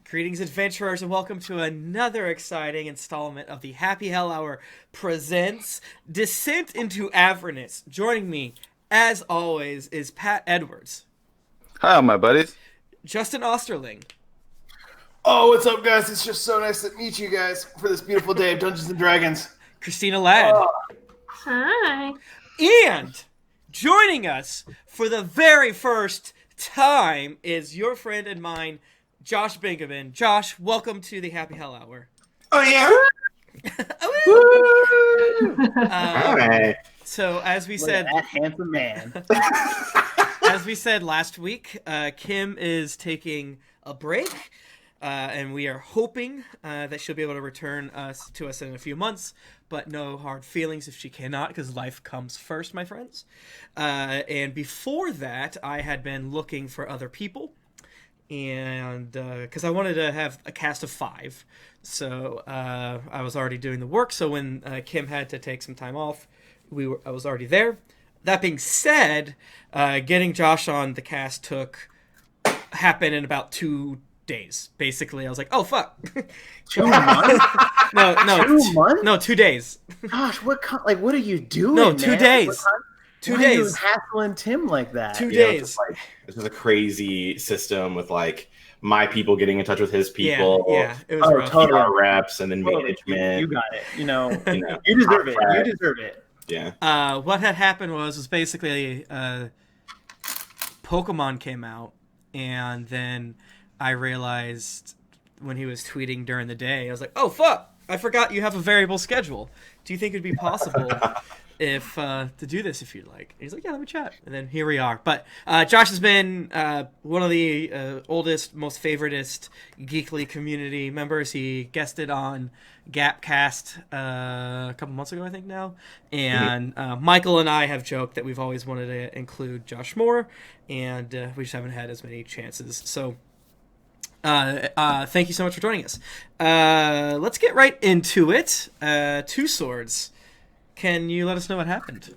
Greetings, adventurers, and welcome to another exciting installment of the Happy Hell Hour presents Descent into Avernus. Joining me, as always, is Pat Edwards, Hi, my buddies. Justin Osterling, Oh, what's up, guys? It's just so nice to meet you guys for this beautiful day of Dungeons and Dragons. Christina Ladd, Hi. and joining us for the very first time is your friend and mine, Josh Bingaman. Josh, welcome to the Happy Hell Hour. Oh, yeah? Hi. So, as we said, That handsome man. as we said last week, Kim is taking a break, and we are hoping that she'll be able to return to us in a few months, but no hard feelings if she cannot, because life comes first, my friends. And before that, I had been looking for other people, and because I wanted to have a cast of 5, so I was already doing the work, so when Kim had to take some time off, I was already there. That being said, getting Josh on the cast happened in about 2 days. Basically, I was like, "Oh fuck!" 2 months? No, 2 months? no, 2 days. Gosh, what are you doing? No, man? 2 days. 2 Why are you days. hassling Tim like that? 2 You know, days. just like this is a crazy system with like my people getting in touch with his people. Yeah, it was Oh, rough. totally. PR reps and then Totally. management. You got it. You know, You know, you deserve it. You contract. deserve it. Yeah. What had happened was basically Pokemon came out, and then I realized when he was tweeting during the day, I was like, "Oh fuck! I forgot you have a variable schedule. Do you think it'd be possible if to do this if you'd like?" And he's like, "Yeah, let me chat." And then here we are. But Josh has been one of the oldest, most favoritist Geekly community members. He guested on Gapcast a couple months ago, I think now. And Michael and I have joked that we've always wanted to include Josh more, and we just haven't had as many chances. So thank you so much for joining us. Let's get right into it. Two Swords. Can you let us know what happened?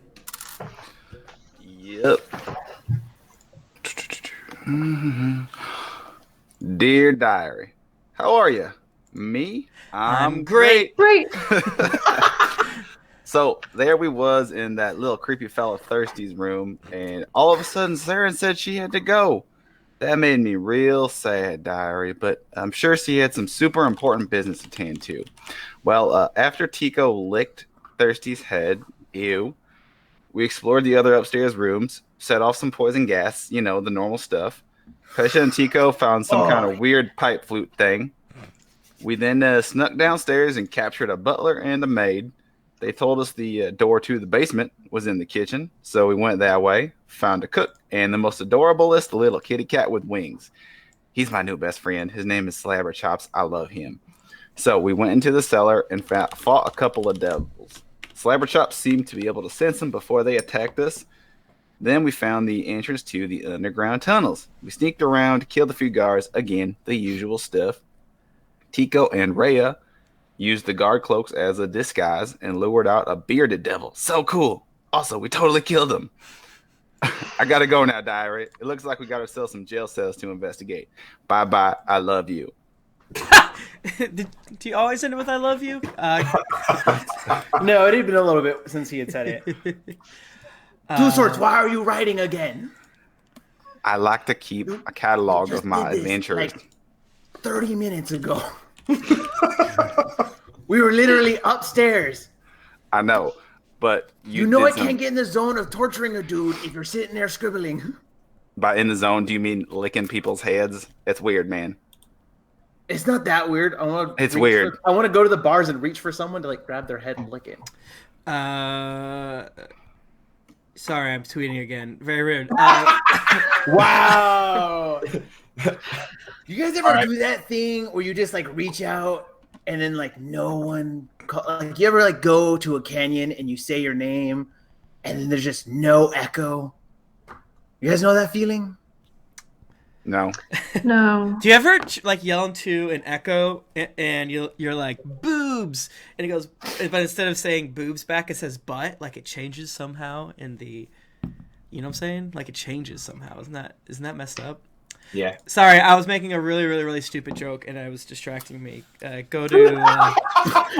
Yep. Dear Diary, how are you? Me? I'm great. Great. So there we was in that little creepy fella Thirsty's room, and all of a sudden Saren said she had to go. That made me real sad, Diary, but I'm sure she had some super important business to tend to. Well, after Tico licked Thirsty's head, ew, we explored the other upstairs rooms, set off some poison gas, you know, the normal stuff. Pesha and Tico found some kind of weird pipe flute thing. We then snuck downstairs and captured a butler and a maid. They told us the door to the basement was in the kitchen, so we went that way, found a cook, and the most adorablest little kitty cat with wings. He's my new best friend. His name is Slabber Chops. I love him. So we went into the cellar and fought a couple of devils. Slabber Chops seemed to be able to sense them before they attacked us. Then we found the entrance to the underground tunnels. We sneaked around, killed a few guards, again, the usual stuff. Tico and Rhea used the guard cloaks as a disguise and lured out a bearded devil. So cool. Also, we totally killed him. I gotta go now, Diary. It looks like we got ourselves some jail cells to investigate. Bye-bye. I love you. Do you always end it with "I love you"? No, it had been a little bit since he had said it. Two Swords, why are you writing again? I like to keep a catalog of my adventures. Like 30 minutes ago. We were literally upstairs. I know, but You know I can't get in the zone of torturing a dude if you're sitting there scribbling. By in the zone, do you mean licking people's heads? It's weird, man. It's not that weird. It's weird. I want to go to the bars and reach for someone to like grab their head and lick it. Sorry, I'm tweeting again. Very rude. Wow. You guys ever do that thing where you just like reach out and then like no one like you ever like go to a canyon and you say your name and then there's just no echo? You guys know that feeling? No. No. Do you ever like yell into an echo and you're like boobs and it goes, but instead of saying boobs back, it says butt? Like it changes somehow in the, you know what I'm saying? Like it changes somehow. Isn't that messed up? Yeah. Sorry, I was making a really, really, really stupid joke, and it was distracting me. Go to...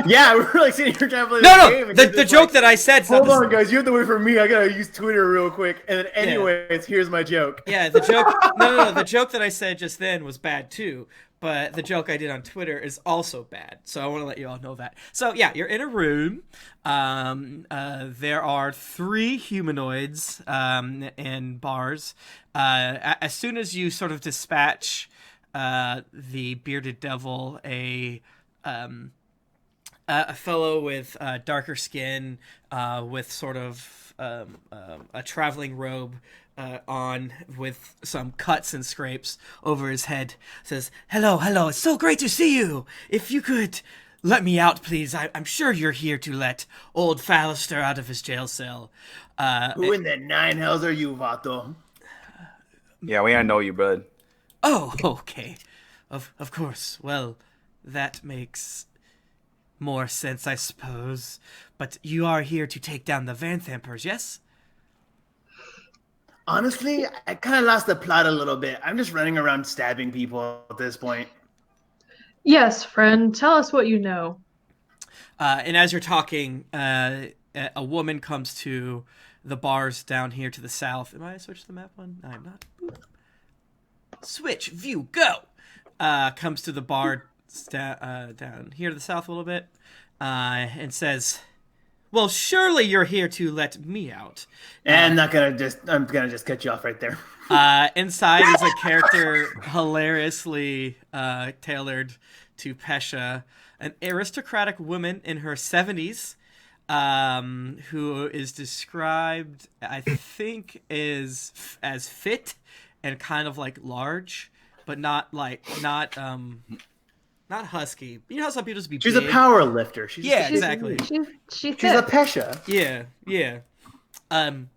Yeah, we're like sitting here trying to play No, this game. the joke that I said... Hold on, guys. You have to wait for me. I gotta use Twitter real quick. And then, Yeah. anyways, here's my joke. Yeah, the joke... No. The joke that I said just then was bad, too. But the joke I did on Twitter is also bad. So I want to let you all know that. So, yeah, you're in a room. There are 3 humanoids and bars. As soon as you sort of dispatch the bearded devil, a fellow with darker skin, with sort of a traveling robe on, with some cuts and scrapes over his head, says, hello, it's so great to see you. If you could let me out, please. I'm sure you're here to let old Fallister out of his jail cell. Who in the 9 hells are you, Vato? Yeah, we ain't know you, bud. Oh, okay. Of course. Well, that makes more sense, I suppose. But you are here to take down the Vanthampers, yes? Honestly, I kind of lost the plot a little bit. I'm just running around stabbing people at this point. Yes, friend. Tell us what you know. And as you're talking, a woman comes to the bars down here to the south. Am I switched the map one? No, I'm not. Boop. Switch, view, go! Comes to the bar down here to the south a little bit, and says, well, surely you're here to let me out. And I'm gonna just cut you off right there. Inside is a character hilariously tailored to Pesha, an aristocratic woman in her 70s, who is described, I think, as fit and kind of like large, but not husky. You know how some people just be She's big? a power lifter. Exactly. She's a thick. Pesha. Yeah.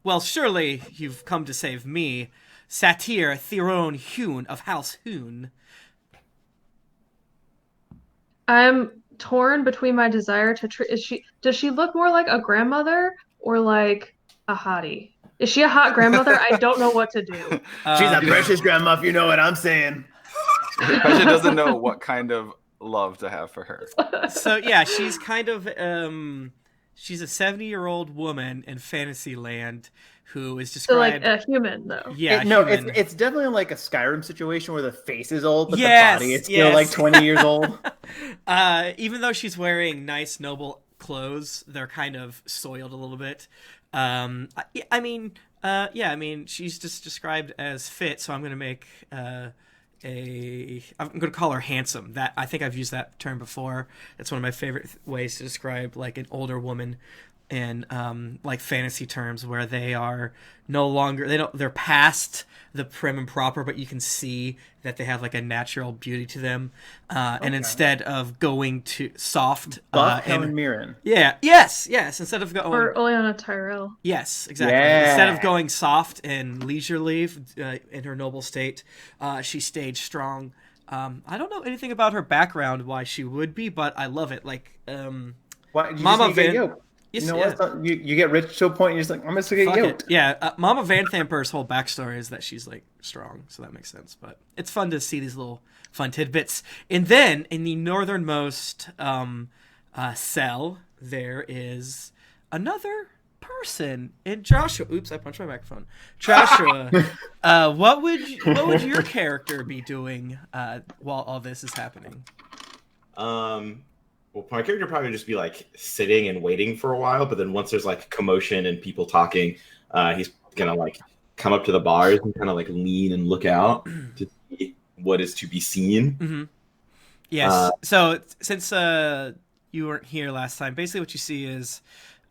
Well, surely you've come to save me, Satyr Theron Hune of House Hune. I'm torn between my desire to does she look more like a grandmother or like a hottie? Is she a hot grandmother? I don't know what to do. She's a precious grandma, if you know what I'm saying. Pesha doesn't know what kind of love to have for her. So yeah, she's kind of she's a 70-year-old woman in Fantasyland who is So like described a human though. yeah, No, human. it's definitely like a Skyrim situation where the face is old, but Yes, the body is still yes. like 20 years old. Even though she's wearing nice, noble clothes, they're kind of soiled a little bit. I mean, she's just described as fit, so I'm going to make I'm going to call her handsome. That I think I've used that term before. It's one of my favorite ways to describe like an older woman in like fantasy terms, where they are no longer they're past the prim and proper, but you can see that they have like a natural beauty to them, and instead of going to soft Helen Mirren. yes, instead of going Or Oleana Tyrell. yes, exactly, Yeah. instead of going soft and leisurely in her noble state, she stayed strong. I don't know anything about her background, why she would be, but I love it. Like Why, you Mama just need to get Van- yoked. Yes, You know yeah. what? You get rich to a point, and you're just like, I'm just gonna get Fuck yoked. it. Yeah, Mama Vanthamper's whole backstory is that she's like strong, so that makes sense. But it's fun to see these little fun tidbits. And then in the northernmost cell, there is another person. And Joshua, oops, I punched my microphone. Joshua, what would your character be doing while all this is happening? Well, my character probably just be like sitting and waiting for a while, but then once there's like commotion and people talking, he's gonna like come up to the bars and kind of like lean and look out to see what is to be seen. Mm-hmm. Yes. So since you weren't here last time, basically what you see is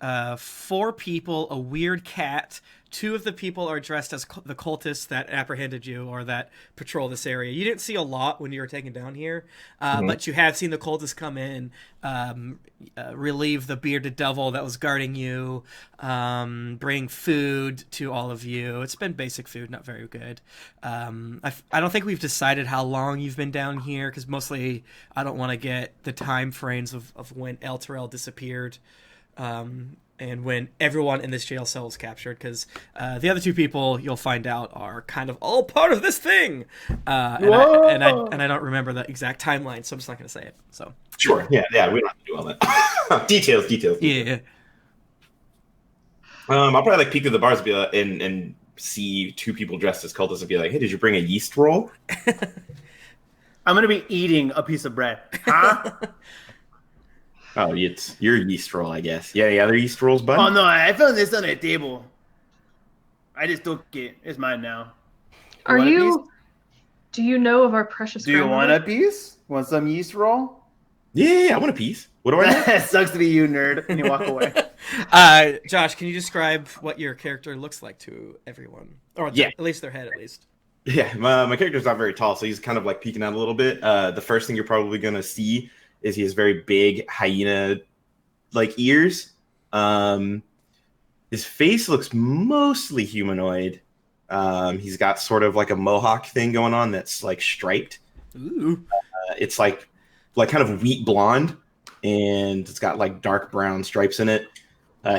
4 people, a weird cat. 2 of the people are dressed as the cultists that apprehended you or that patrol this area. You didn't see a lot when you were taken down here, but you have seen the cultists come in, relieve the bearded devil that was guarding you, bring food to all of you. It's been basic food, not very good. I don't think we've decided how long you've been down here, because mostly I don't want to get the time frames of when El Terrell disappeared. and when everyone in this jail cell is captured, because the other two people you'll find out are kind of all part of this thing, and I don't remember the exact timeline, so I'm just not going to say it. So Sure. Yeah. We don't have to do all that. Details. yeah. I'll probably like peek through the bars and be like, and see two people dressed as cultists and be like, "Hey, did you bring a yeast roll?" I'm gonna be eating a piece of bread. Huh? Oh, it's your yeast roll, I guess. Yeah, the other yeast rolls, bud. Oh no, I found this on a table. I just took it. It's mine now. Are want a you? Do you know of our precious? Do you want grandmother? a piece? Want some yeast roll? Yeah, I want a piece. What do I know? That sucks to be you, nerd. And you walk away. Josh, can you describe what your character looks like to everyone, or at least their head, at least? Yeah, my character's not very tall, so he's kind of like peeking out a little bit. The first thing you're probably gonna see is he has very big hyena-like ears. His face looks mostly humanoid. He's got sort of like a mohawk thing going on that's like striped. Ooh. It's like kind of wheat blonde, and it's got like dark brown stripes in it.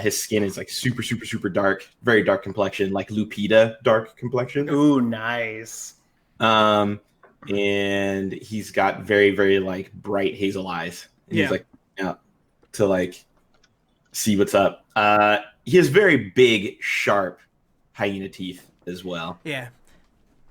His skin is like super, super, super dark, very dark complexion, like Lupita dark complexion. Ooh, nice. And he's got very, very like bright hazel eyes. And he's like out to like see what's up. He has very big, sharp hyena teeth as well. Yeah.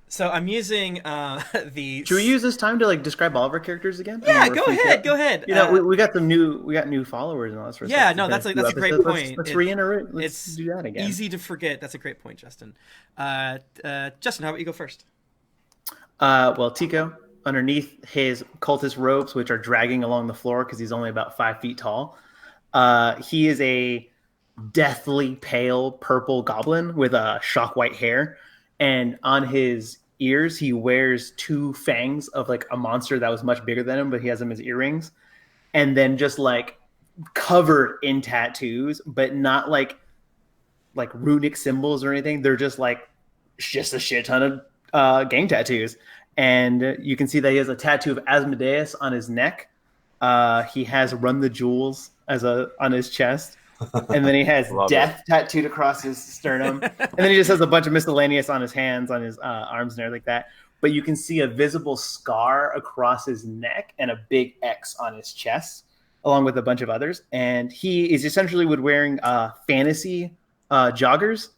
So I'm using the. Should we use this time to like describe all of our characters again? Yeah, go ahead. You know, we got new followers and all that sort of stuff. Yeah, no, that's a great point. Let's reiterate. Let's do that again. Easy to forget. That's a great point, Justin. Justin, how about you go first? Well, Tico, underneath his cultist robes, which are dragging along the floor because he's only about 5 feet tall, he is a deathly pale purple goblin with shock white hair, and on his ears he wears 2 fangs of like a monster that was much bigger than him, but he has them as earrings, and then just like covered in tattoos, but not like runic symbols or anything. They're just a shit ton of gang tattoos. And you can see that he has a tattoo of Asmodeus on his neck. He has Run the Jewels on his chest. And then he has death tattooed across his sternum. And then he just has a bunch of miscellaneous on his hands, on his arms and everything like that. But you can see a visible scar across his neck and a big X on his chest, along with a bunch of others. And he is essentially wearing fantasy joggers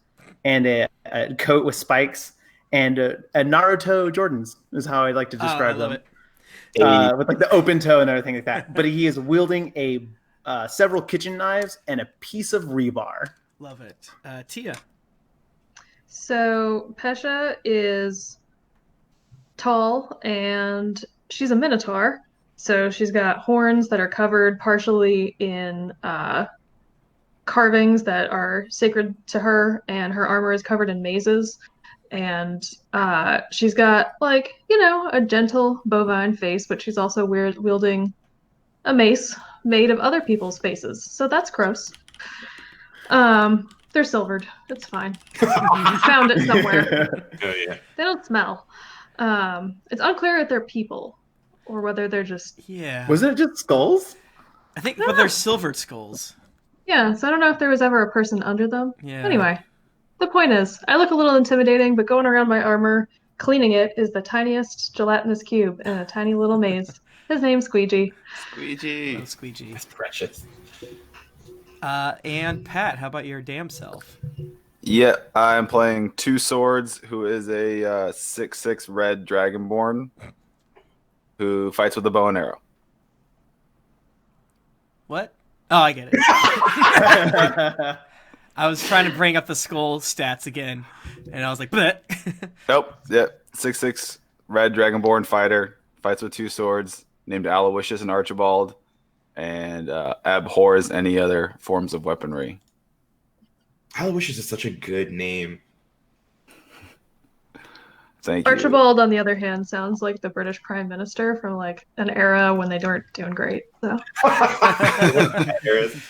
and a coat with spikes and a Naruto Jordans is how I like to describe them. With like the open toe and everything like that. But he is wielding several kitchen knives and a piece of rebar. Love it. Tia. So Pesha is tall and she's a minotaur. So she's got horns that are covered partially in carvings that are sacred to her, and her armor is covered in mazes. And she's got a gentle bovine face, but she's also wielding a mace made of other people's faces. So that's gross. They're silvered. It's fine. Found it somewhere. Oh yeah. They don't smell. It's unclear if they're people or whether they're just. Yeah. Was it just skulls? I think, but they're silvered skulls. Yeah. So I don't know if there was ever a person under them. Yeah. Anyway. The point is, I look a little intimidating, but going around my armor, cleaning it, is the tiniest gelatinous cube in a tiny little maze. His name's Squeegee. Squeegee. Oh, Squeegee. That's precious. And Pat, how about your damn self? Yeah, I'm playing Two Swords, who is a 6'6" red dragonborn who fights with a bow and arrow. What? Oh, I get it. I was trying to bring up the skull stats again, and I was like, bleh. Nope. Yep. 6'6" red dragonborn fighter, fights with 2 swords, named Aloysius and Archibald, and abhors any other forms of weaponry. Aloysius is such a good name. Thank you. Archibald, on the other hand, sounds like the British Prime Minister from an era when they weren't doing great. So.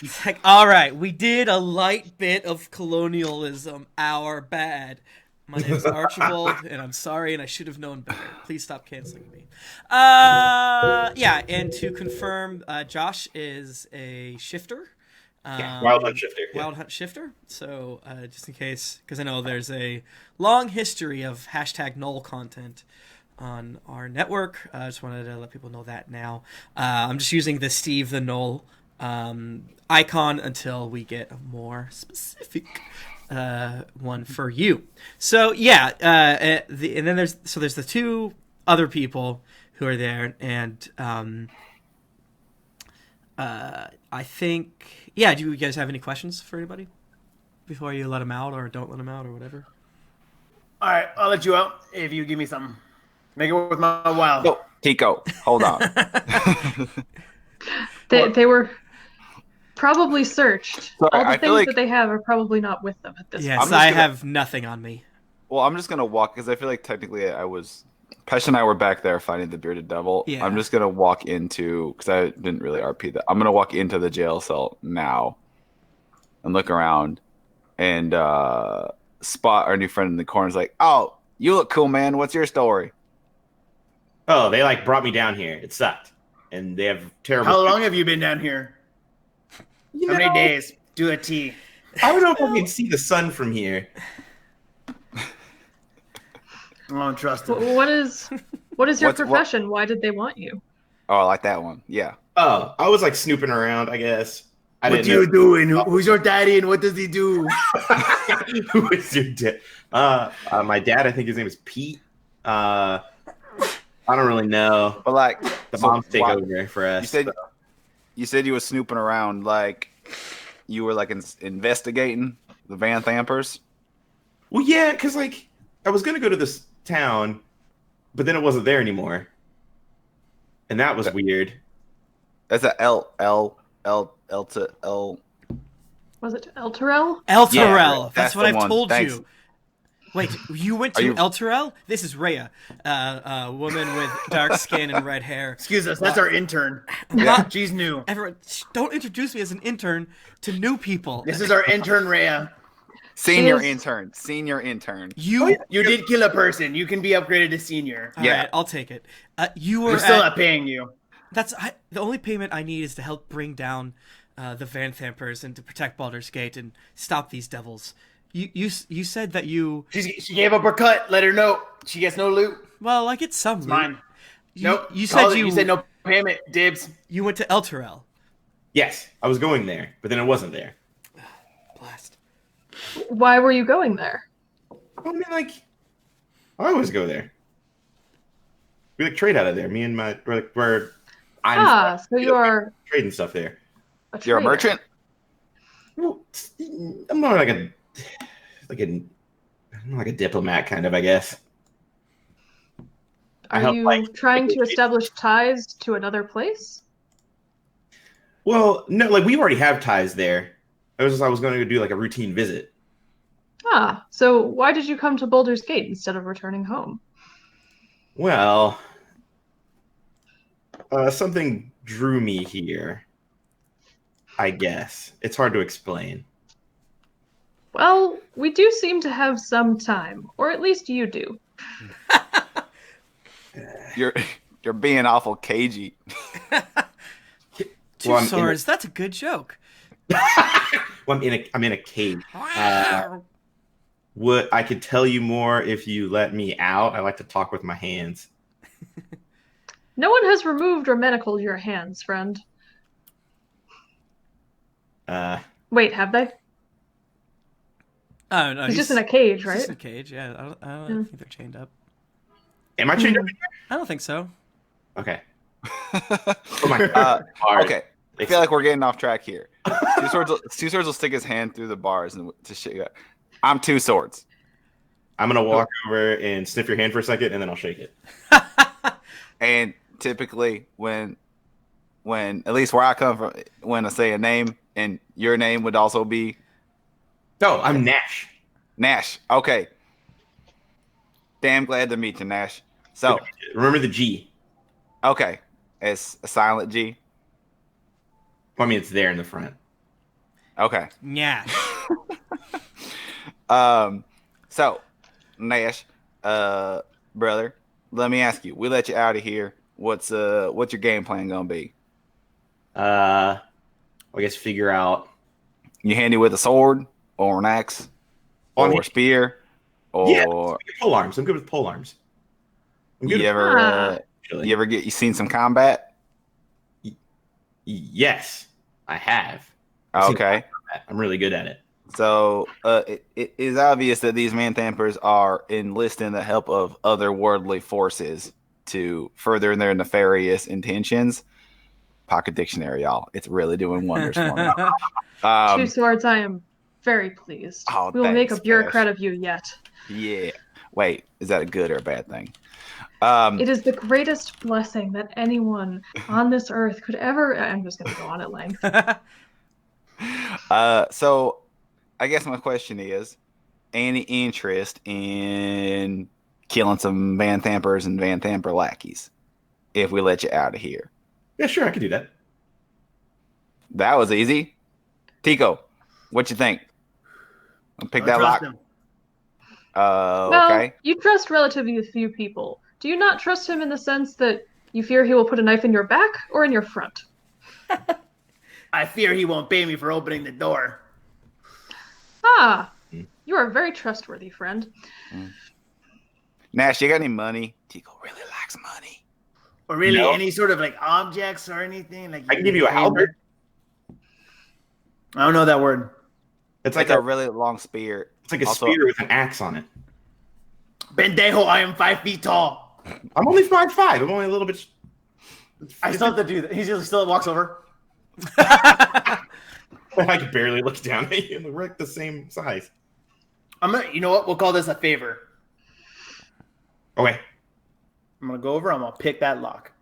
It's like, all right, we did a light bit of colonialism. Our bad. My name's Archibald, and I'm sorry, and I should have known better. Please stop canceling me. Yeah, and to confirm, Josh is a shifter. Wild Hunt Shifter. Yeah. Wild Hunt Shifter. So just in case, because I know there's a long history of hashtag null content on our network. I just wanted to let people know that now. I'm just using the Steve the Null icon until we get a more specific one for you. So yeah, and then there's the two other people who are there, and I think, yeah. Do you guys have any questions for anybody before you let them out, or don't let them out, or whatever? All right, I'll let you out if you give me something. Make it worth my while. No, Tico, hold on. They were probably searched. Sorry, All the I feel things like- that they have are probably not with them at this Yes, point. just I gonna- have nothing on me. Well, I'm just gonna walk because I feel like technically Pesha and I were back there fighting the bearded devil. Yeah. I'm just gonna walk into, because I didn't really RP that. I'm gonna walk into the jail cell now and look around and spot our new friend in the corner. Is like, oh, you look cool, man. What's your story? Oh, they like brought me down here. It sucked, and they have terrible. How long have you been down here? You How many know, days? Do a T. I don't know if I can see the sun from here. I don't trust him. What is your What- profession? Why did they want you? Oh, I like that one. Yeah. Oh, I was like snooping around, I guess. I What didn't you doing? Who's your daddy and what does he do? Who is your dad? My dad, I think his name is Pete. I don't really know. But like, The so moms take why- over for us. You said you were snooping around, like you were like investigating the Van Thampers. Well, yeah, because like I was gonna go to this town, but then it wasn't there anymore, and that was weird. That's a L to L. Was it El Terrell? El Yeah, Terrell. That's that's what the I've one. told Thanks. you. Wait, you went Are to you- El Terrell? This is Rhea, a woman with dark skin and red hair. Excuse us, that's our intern. Not She's new. everyone. Don't introduce me as an intern to new people. This is our intern, Rhea. Senior Is- intern. Senior intern. You. You did kill a person. You can be upgraded to senior. All Yeah. right, I'll take it. You were We're still at, not paying you. the only payment I need is to help bring down the Van Thampers and to protect Baldur's Gate and stop these devils. You said that you. She gave up her cut. Let her know. She gets no loot. Well, I get some. It's loot. mine. You, You Call said it. You said no payment. Dibs. You went to El Terrell. Yes, I was going there, but then it wasn't there. Blast. Why were you going there? I mean, like, I always go there. We like trade out of there. Me and my where I'm So you are trading stuff there. a You're a trader. merchant? Well, I'm more like a diplomat kind of, I guess. I Are help, you like, trying to negotiate. establish ties to another place? Well, no, like we already have ties there. I was going to do like a routine visit. So why did you come to Baldur's Gate instead of returning home? Well, something drew me here. I guess it's hard to explain. Well, we do seem to have some time, or at least you do. You're being awful cagey. Two Well, I'm in swords. That's a good joke. Well, I'm in a cage. What I could tell you more if you let me out. I like to talk with my hands. No one has removed or manacled your hands, friend. Wait, have they? Oh no, He's just in a cage, he's right? just in a cage. Yeah, I don't Yeah. think they're chained up. Am I chained up? I don't think so. Okay. Oh my God. Okay. I feel like we're getting off track here. Two swords will stick his hand through the bars and to shake it. I'm two swords. I'm gonna walk over and sniff your hand for a second, and then I'll shake it. And typically, when at least where I come from, when I say a name and your name would also be Oh, I'm Gnash. Gnash. Okay. Damn glad to meet you, Gnash. So, Remember the G. okay, it's a silent G. I mean, it's there in the front. Okay. Yeah. So, Gnash, brother, let me ask you. We let you out of here. What's your game plan gonna be? I guess figure out You handy with a sword or an axe On or you. a spear Yeah, or pole arms. I'm good with pole arms. I'm good you with ever actually. you seen some combat? Yes, I have. I've seen Okay. that. I'm really good at it. So it is obvious that these man tampers are enlisting the help of otherworldly forces to further their nefarious intentions. Pocket dictionary, y'all. It's really doing wonders for me. Two swords, I am very pleased. Oh, We will make a thanks, bureaucrat Pesh. of you yet. Yeah. Wait, is that a good or a bad thing? It is the greatest blessing that anyone on this earth could ever. I'm just going to go on at length. So I guess my question is, any interest in killing some Van Thampers and Van Thamper lackeys if we let you out of here? Yeah, sure, I can do that. That was easy. Tico, what you think? I'll pick Don't that trust lock. him. Well, Okay. you trust relatively few people. Do you not trust him in the sense that you fear he will put a knife in your back or in your front? I fear he won't pay me for opening the door. Ah, you are a very trustworthy friend. Gnash, you got any money? Tico really likes money. Or really No. any sort of like objects or anything. Like I can give you a halberd. I don't know that word. It's Like like a really long spear. it's like a Also- spear with an axe on it. Pendejo, I am 5 feet tall. I'm only 5'5". I'm only a little bit. I still have to do that. He just still walks over. I can barely look down at you, and we're like the same size. You know what? We'll call this a favor. Okay. I'm gonna go over. I'm gonna pick that lock.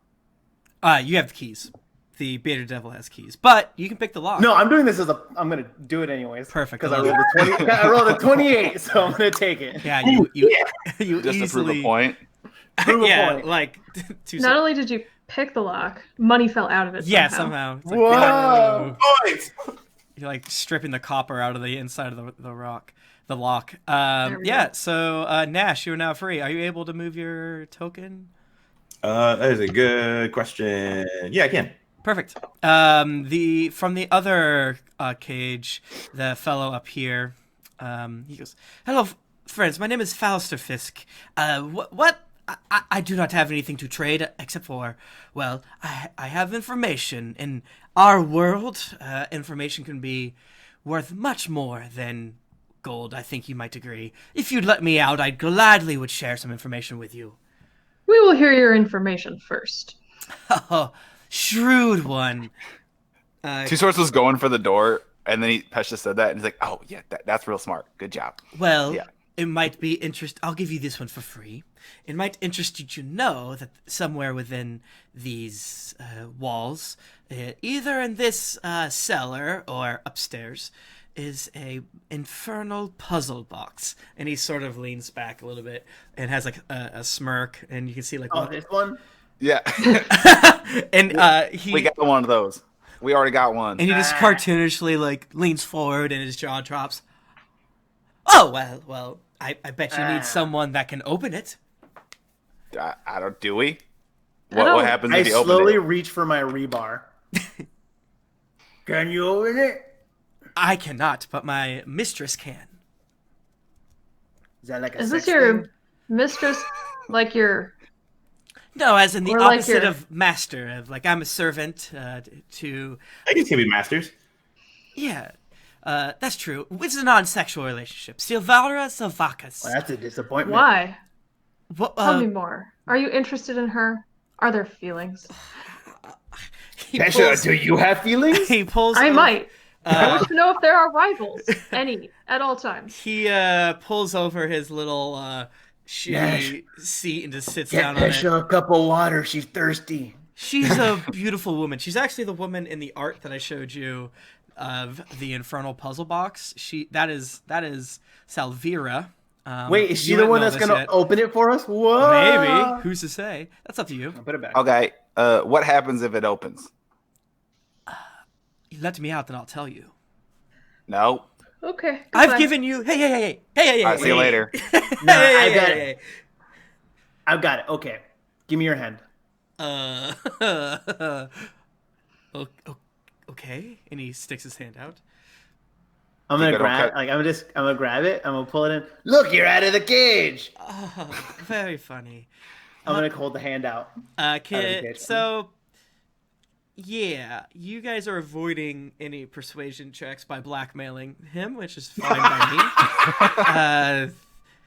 You have the keys. The Beta Devil has keys, but you can pick the lock. No, I'm doing this as a. I'm gonna do it anyways. Perfect. Because I rolled a 20. I rolled a 28, so I'm gonna take it. Yeah, you you Just easily to prove a point. Prove a yeah, point. like two. Not only did you pick the lock, money fell out of it. Yeah, somehow. somehow. It's like, Whoa! Points. You're like stripping the copper out of the inside of the rock, the lock. There we Yeah. go. So Nash, you're now free. Are you able to move your token? That is a good question. Yeah, I can. Perfect. The from the other cage, the fellow up here, he goes, "Hello, friends. My name is Fauster Fisk. What? I do not have anything to trade except for, well, I have information. In our world, information can be worth much more than gold. I think you might agree. If you'd let me out, I gladly would share some information with you." We will hear your information first. Oh, shrewd one. Two Swords was going for the door, and then Pesha said that, and he's like, "Oh yeah, that's real smart. Good job." Well, Yeah. it might be I'll give you this one for free. It might interest you to know that somewhere within these walls, either in this cellar or upstairs, is a infernal puzzle box. And he sort of leans back a little bit and has like a smirk, and you can see like Oh, this one. Yeah, and he we got one of those. We already got one. and he just cartoonishly like leans forward and his jaw drops. Oh well, I bet you need someone that can open it. I don't. Do we? I What don't- happens I if you open slowly it? reach for my rebar. Can you open it? I cannot, but my mistress can. Is that like a Is sex this your thing? mistress? Like your. No, as in the Or like opposite your- of master. Of like I'm a servant to. I guess be masters. Yeah, that's true. It's a non-sexual relationship. Silvara Silvacas. Well, that's a disappointment. Why? What, Tell me more. Are you interested in her? Are there feelings? he Pesha, pulls, do you have feelings? he pulls. I over- might. I Uh, wish to know if there are rivals. Any. At all times. he pulls over his little Nash. shitty seat and just sits Get down on it. Pesha a cup of water. She's thirsty. She's a beautiful woman. She's actually the woman in the art that I showed you of the infernal puzzle box. That is Salvira. Wait, is she you the wouldn't one know that's this gonna yet. open it for us? Whoa! Maybe. Who's to say? That's up to you. I'll put it back. Okay. What happens if it opens? You let me out, then I'll tell you. No. Okay. I've goodbye. given you. Hey. All right, see you later. Nah, Hey, I hey, got hey, it. I've got it. Okay. Give me your hand. Okay. And he sticks his hand out. I'm gonna Tico, don't grab. cut- Like I'm gonna grab it. I'm gonna pull it in. Look, you're out of the cage. Oh, very funny. I'm gonna hold the hand out. Kid, cage. so yeah, you guys are avoiding any persuasion checks by blackmailing him, which is fine by me.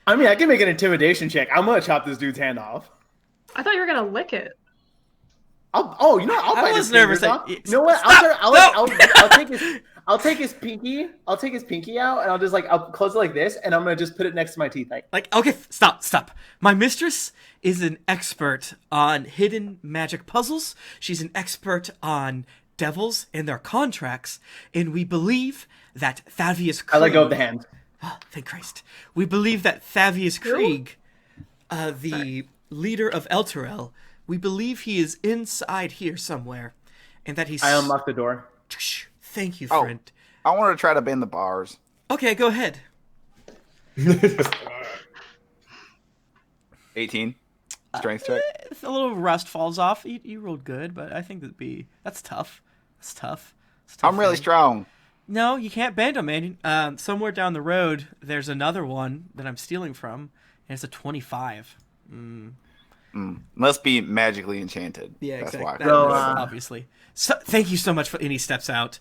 I mean, I can make an intimidation check. I'm gonna chop this dude's hand off. I thought you were gonna lick it. I'll you know what? I'll I bite was his nervous fingers that- off. You know what? Stop! I'll take his pinky. I'll take his pinky out, and I'll close it like this, and I'm gonna just put it next to my teeth. Like, okay, stop. My mistress is an expert on hidden magic puzzles. She's an expert on devils and their contracts, and we believe that Thavius Krieg... I let go of the hand. Oh, thank Christ. We believe that Thavius Krieg, the leader of Elturel, we believe he is inside here somewhere, and that he's... I unlock the door. Thank you, Oh. friend. I want to try to bend the bars. Okay, go ahead. 18. Strength check. If a little rust falls off, you rolled good, but I think that's tough. That's tough. It's a tough I'm really thing. strong. No, you can't bend them, man. Somewhere down the road, there's another one that I'm stealing from, and it's a 25. Must be magically enchanted. Yeah, That's exactly. why. So, Obviously. So, thank you so much and he steps out.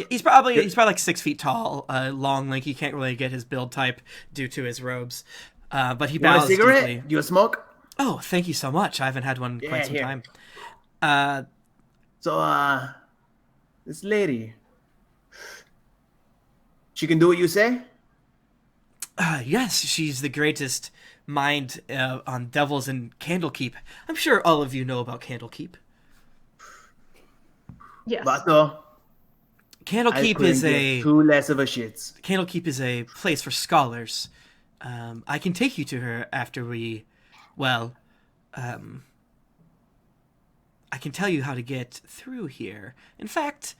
He's probably like 6 feet tall, long, lanky. You can't really get his build type due to his robes. But he You want a bows cigarette? deeply. You a smoke? Oh, thank you so much. I haven't had one in quite some here. time. So, this lady, she can do what you say? Yes, she's the greatest mind on devils and Candlekeep. I'm sure all of you know about Candlekeep. Yes. Vato, I Candlekeep couldn't is give a two less of a shits. Candlekeep is a place for scholars. I can take you to her after we, I can tell you how to get through here. In fact,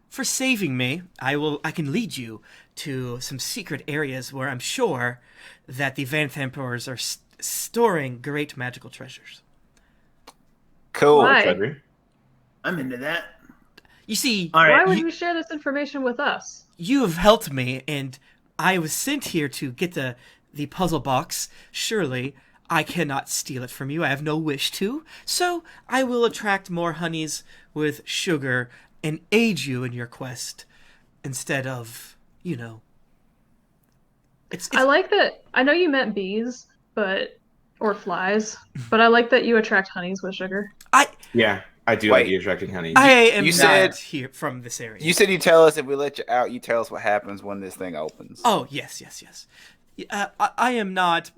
for saving me, I can lead you to some secret areas where I'm sure that the Van Emperors are storing great magical treasures. Cool. Why? Treasury. I'm into that. You see, All Why right. would you share this information with us? you have helped me, and I was sent here to get the puzzle box. Surely I cannot steal it from you. I have no wish to. So I will attract more honeys with sugar and aid you in your quest instead of, It's I like that. I know you meant bees, or flies, but I like that you attract honeys with sugar. Yeah, I do Wait. like you attracting honey. I am You not said- here from this area. You said you tell us if we let you out, you tell us what happens when this thing opens. Oh, yes. I am not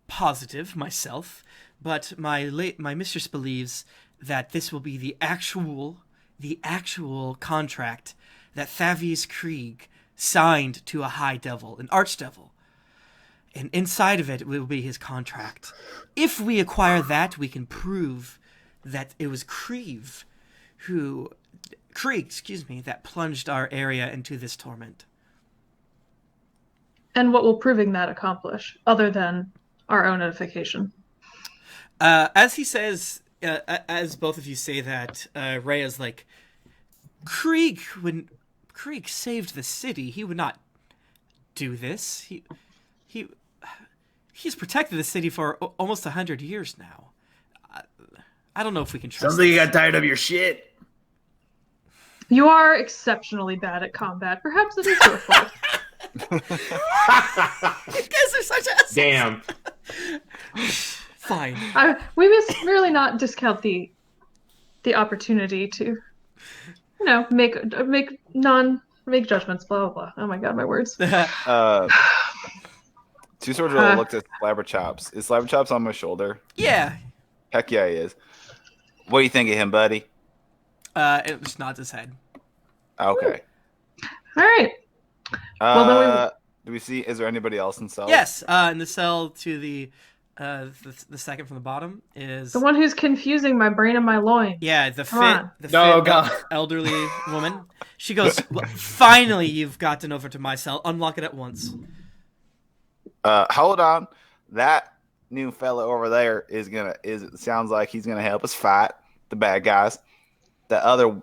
positive myself, but my mistress believes that this will be the actual contract that Thavius Krieg signed to a high devil, an archdevil. And inside of it will be his contract. If we acquire that, we can prove that it was Krieg, that plunged our area into this torment. And what will proving that accomplish, other than our own edification? As he says, as both of you say that, Rhea's like, when Krieg saved the city, he would not do this. He's protected the city for almost 100 years now. I don't know if we can trust Sounds like you this. got tired of your shit. You are exceptionally bad at combat. Perhaps it is your fault. You guys are such assholes. Damn. Fine. We must merely not discount the opportunity to, make judgments. Blah blah blah. Oh my god, my words. Two Swords really looked at Slabberchops. Is Slabberchops on my shoulder? Yeah. Heck yeah, he is. What do you think of him, buddy? It just nods his head. Okay. All right. Well, Do we see? Is there anybody else in cell? Yes. In the cell to the second from the bottom is The one who's confusing my brain and my loins. yeah the Come on. No, God. elderly woman. She goes, "Well, finally, you've gotten over to my cell. Unlock it at once." Hold on. That new fella over there sounds like he's gonna help us fight the bad guys. The other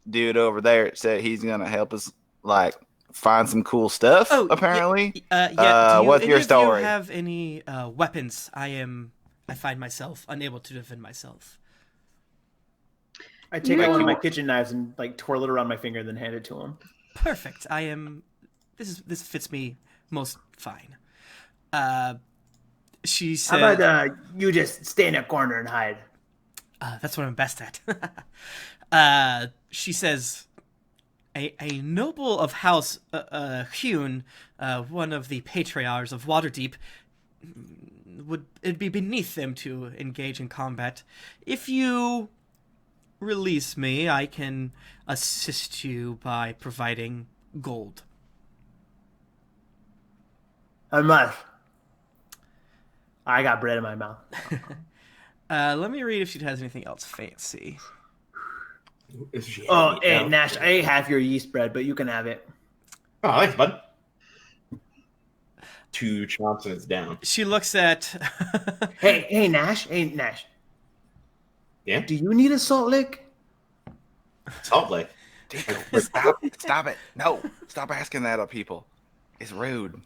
dude over there said he's gonna help us like find some cool stuff. Apparently, yeah. Do you, what's any your of story? you have any weapons? I find myself unable to defend myself. I take No. out one of my kitchen knives and like twirl it around my finger, and then hand it to him. Perfect. This fits me most fine. She How said, about you just stay in a corner and hide? that's what I'm best at. She says, a noble of House Hune, one of the patriarchs of Waterdeep, it'd be beneath them to engage in combat. If you release me, I can assist you by providing gold. I must. I got bread in my mouth. Let me read if she has anything else fancy. Is she Oh, handing it hey, down? Gnash, I ate half your yeast bread, but you can have it. Oh, thanks, bud. 2 chomps and it's down. She looks at. Hey, Nash. Hey, Nash. Yeah? Do you need a salt lick? Salt Lake. Stop it! No, stop asking that of people. It's rude.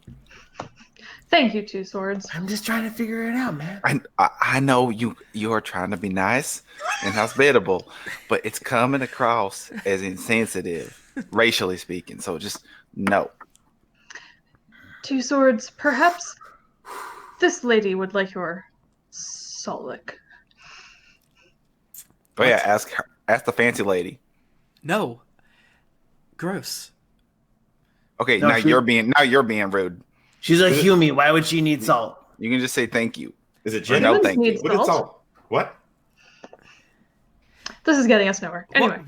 Thank you, Two Swords. I'm just trying to figure it out, man. I know you are trying to be nice and hospitable, but it's coming across as insensitive, racially speaking. So just no. Two Swords, perhaps this lady would like your salt lick. Oh yeah, ask the fancy lady. No. Gross. Okay, No, now you're being rude. She's a Humie. Why would she need salt? You can just say thank you. Is it Or gin? no, Humans thank need you. What is salt. salt? What? This is getting us nowhere. Anyway,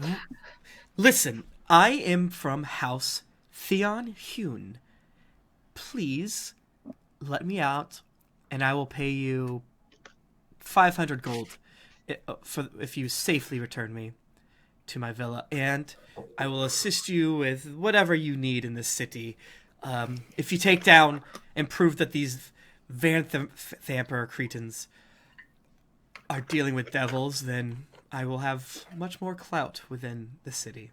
Listen, I am from House Theon Hune. Please let me out, and I will pay you 500 gold if you safely return me to my villa, and I will assist you with whatever you need in this city. If you take down and prove that these Vanthamper Cretans are dealing with devils, then I will have much more clout within the city.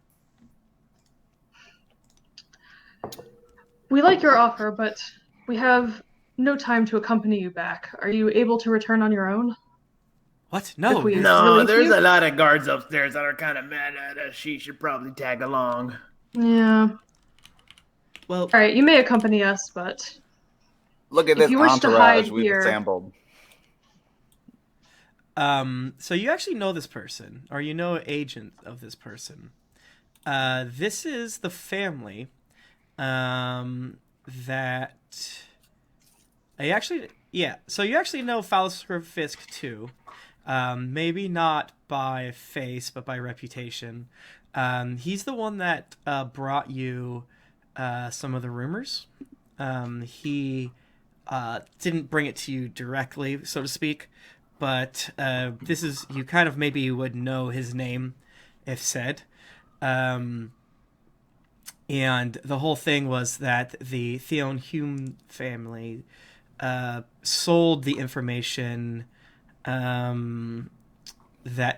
we like your offer, but we have no time to accompany you back. Are you able to return on your own? What? No. If we- No, Release there's you? a lot of guards upstairs that are kind of mad at us. She should probably tag along. Yeah. Well, All right, you may accompany us, but Look at If this you wish to entourage hide we've here- assembled. so you actually know this person, or you know an agent of this person. This is the family that I actually, yeah. So you actually know Falisker Fisk too. Maybe not by face, but by reputation. He's the one that brought you some of the rumors. He didn't bring it to you directly, so to speak, but this is, you kind of maybe would know his name if said. And the whole thing was that the Theon Hume family sold the information that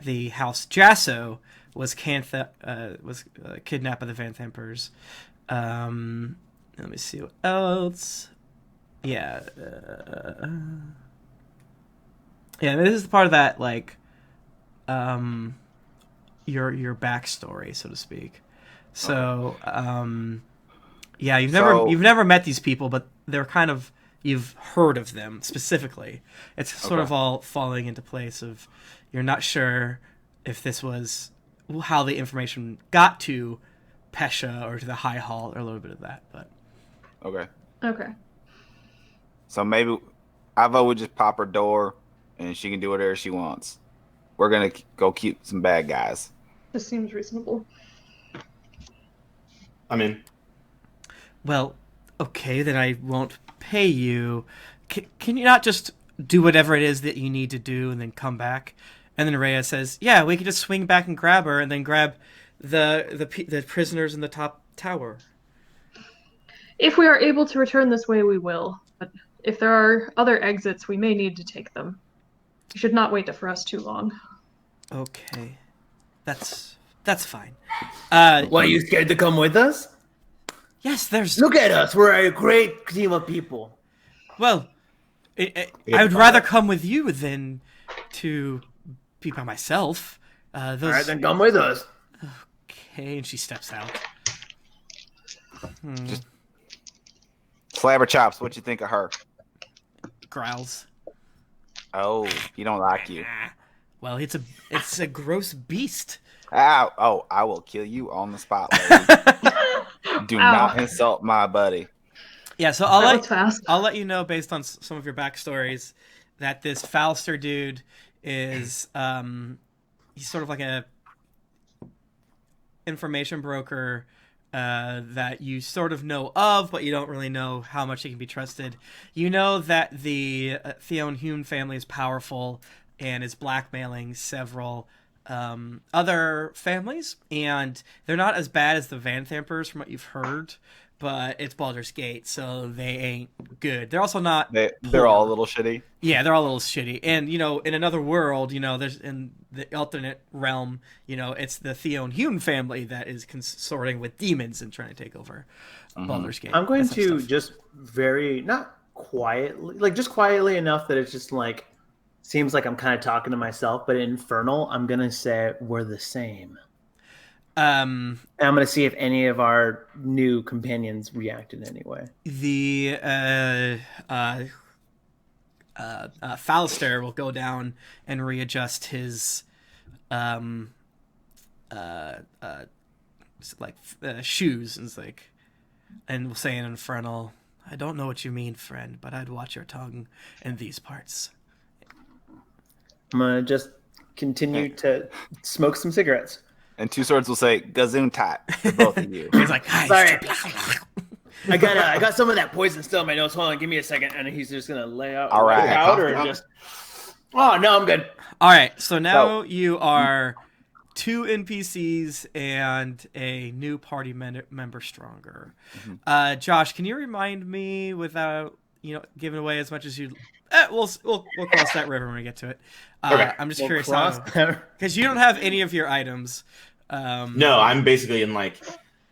the House Jasso was kidnapped by the Vanthampers. Let me see what else. Yeah. Yeah, this is the part of that, like, your backstory, so to speak. So, yeah, you've never met these people, but they're kind of, you've heard of them specifically. It's sort of all falling into place of, you're not sure if this was how the information got to Pesha or to the High Hall, or a little bit of that, but Okay. okay. So maybe Ivo would just pop her door and she can do whatever she wants. We're going to go keep some bad guys. This seems reasonable. I'm in. well, okay, then I won't pay you. Can you not just do whatever it is that you need to do and then come back? And then Rhea says, yeah, we can just swing back and grab her and then grab the prisoners in the top tower. If we are able to return this way, we will. But if there are other exits, we may need to take them. You should not wait for us too long. Okay. That's fine. Why, you scared to come with us? Yes, there's. Look at us. We're a great team of people. Well, I would rather come with you than to be by myself. Those. All right, then come with us. Okay, and she steps out. Just slabber chops. What you think of her? Growls. Oh, he don't like you. Well, it's a gross beast. Ow! Oh, I will kill you on the spot, lady. Do not insult my buddy. Yeah, so I'll let you know based on some of your backstories that this Falster dude is he's sort of like a information broker that you sort of know of, but you don't really know how much he can be trusted. You know that the Theon Hume family is powerful and is blackmailing several other families, and they're not as bad as the Van Thampers from what you've heard, but it's Baldur's Gate, so they ain't good. They're also not. They're all a little shitty. Yeah, they're all a little shitty. And, you know, in another world, you know, there's in the alternate realm, you know, it's the Theon Hume family that is consorting with demons and trying to take over Baldur's Gate. I'm going to just not quietly, like just quietly enough that it's just like, seems like I'm kind of talking to myself, but in Infernal, I'm going to say we're the same. And I'm going to see if any of our new companions react in any way. The Falster will go down and readjust his shoes, and it's like, and will say in Infernal, "I don't know what you mean, friend, but I'd watch your tongue in these parts." I'm going to just continue to smoke some cigarettes. And Two Swords will say, "Gazoon tat" for both of you. He's like, sorry. I got some of that poison still in my nose. Hold on, give me a second. And he's just going to lay out. All right. Or just... Oh, no, I'm good. All right, so now you are 2 NPCs and a new party member stronger. Mm-hmm. Josh, can you remind me without giving away as much as you? We'll cross that river when we get to it. Okay. I'm just curious because you don't have any of your items. No, I'm basically in like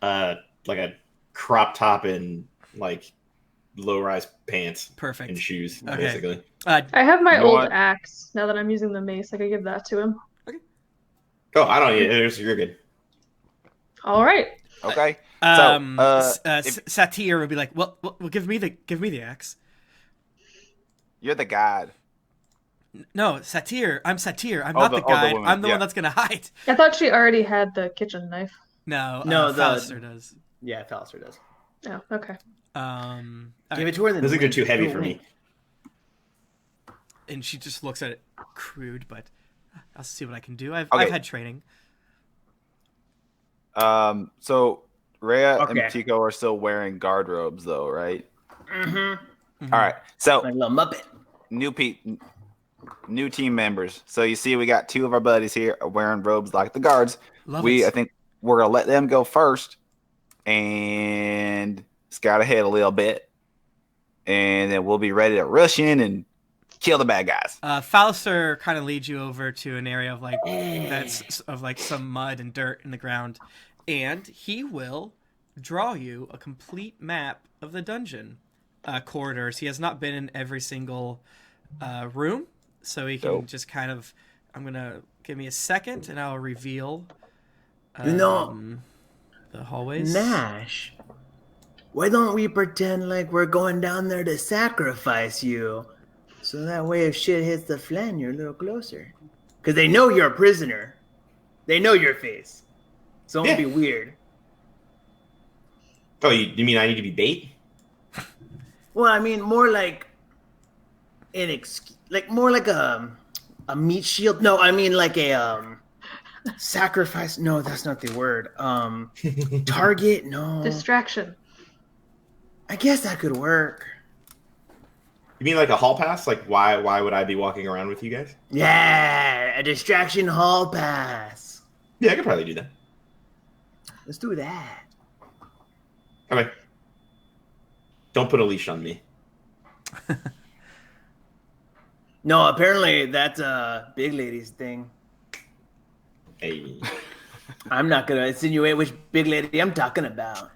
a crop top and like low-rise pants. Perfect. And shoes, okay. basically. I have my old axe. Now that I'm using the mace, I could give that to him. Okay. Oh, I don't need it. You're good. All right. Okay. Satir would be like, well, give me the axe. You're the god. No, Satir. I'm Satir. I'm not the guide. I'm the one that's gonna hide. I thought she already had the kitchen knife. No, Falster does. Yeah, Falster does. Oh, okay. Give it to her. Then those are too heavy for me. And she just looks at it crude, but I'll see what I can do. I've had training. So Rhea and Tico are still wearing guard robes, though, right? Mm-hmm. All right. So like a little Muppet. New team members. So you see, we got 2 of our buddies here wearing robes like the guards. I think we're gonna let them go first and scout ahead a little bit, and then we'll be ready to rush in and kill the bad guys. Falster kind of leads you over to an area of some mud and dirt in the ground, and he will draw you a complete map of the dungeon corridors. He has not been in every single room, so he can just kind of. I'm gonna give me a second, and I'll reveal. The hallways. Nash, why don't we pretend like we're going down there to sacrifice you? So that way if shit hits the fan, you're a little closer. Because they know you're a prisoner. They know your face. So it won't be weird. Oh, you mean I need to be bait? Well, I mean, more like more like a meat shield. No, I mean like a sacrifice. No, that's not the word. Target. No. Distraction. I guess that could work. You mean like a hall pass? Like why would I be walking around with you guys? Yeah, a distraction hall pass. Yeah, I could probably do that. Let's do that. Okay. Don't put a leash on me. No, apparently that's a big lady's thing. Hey. I'm not gonna insinuate which big lady I'm talking about.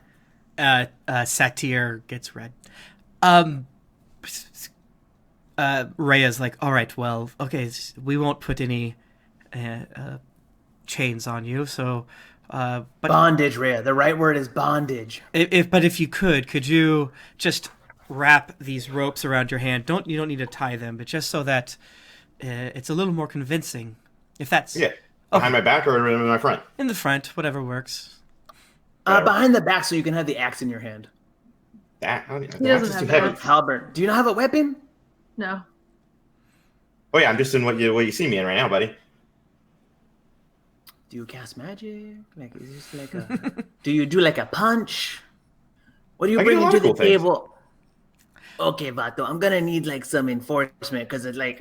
Satir gets red. Rhea's like, all right, well, okay, we won't put any chains on you, so but Bondage, Rhea. The right word is bondage. if you could you just wrap these ropes around your hand? You don't need to tie them, but just so that it's a little more convincing. If that's behind my back or in my front? in the front, whatever works. Behind the back so you can have the axe in your hand. That He doesn't have too that. heavy. Halberd. Do you not have a weapon? No. Oh yeah, I'm just in what you see me in right now, buddy. Do you cast magic? Like, is this like a... Do you do like a punch? What do you I can do bring a lot into of the cool things. table? Okay, Vato, I'm gonna need like some enforcement because it's like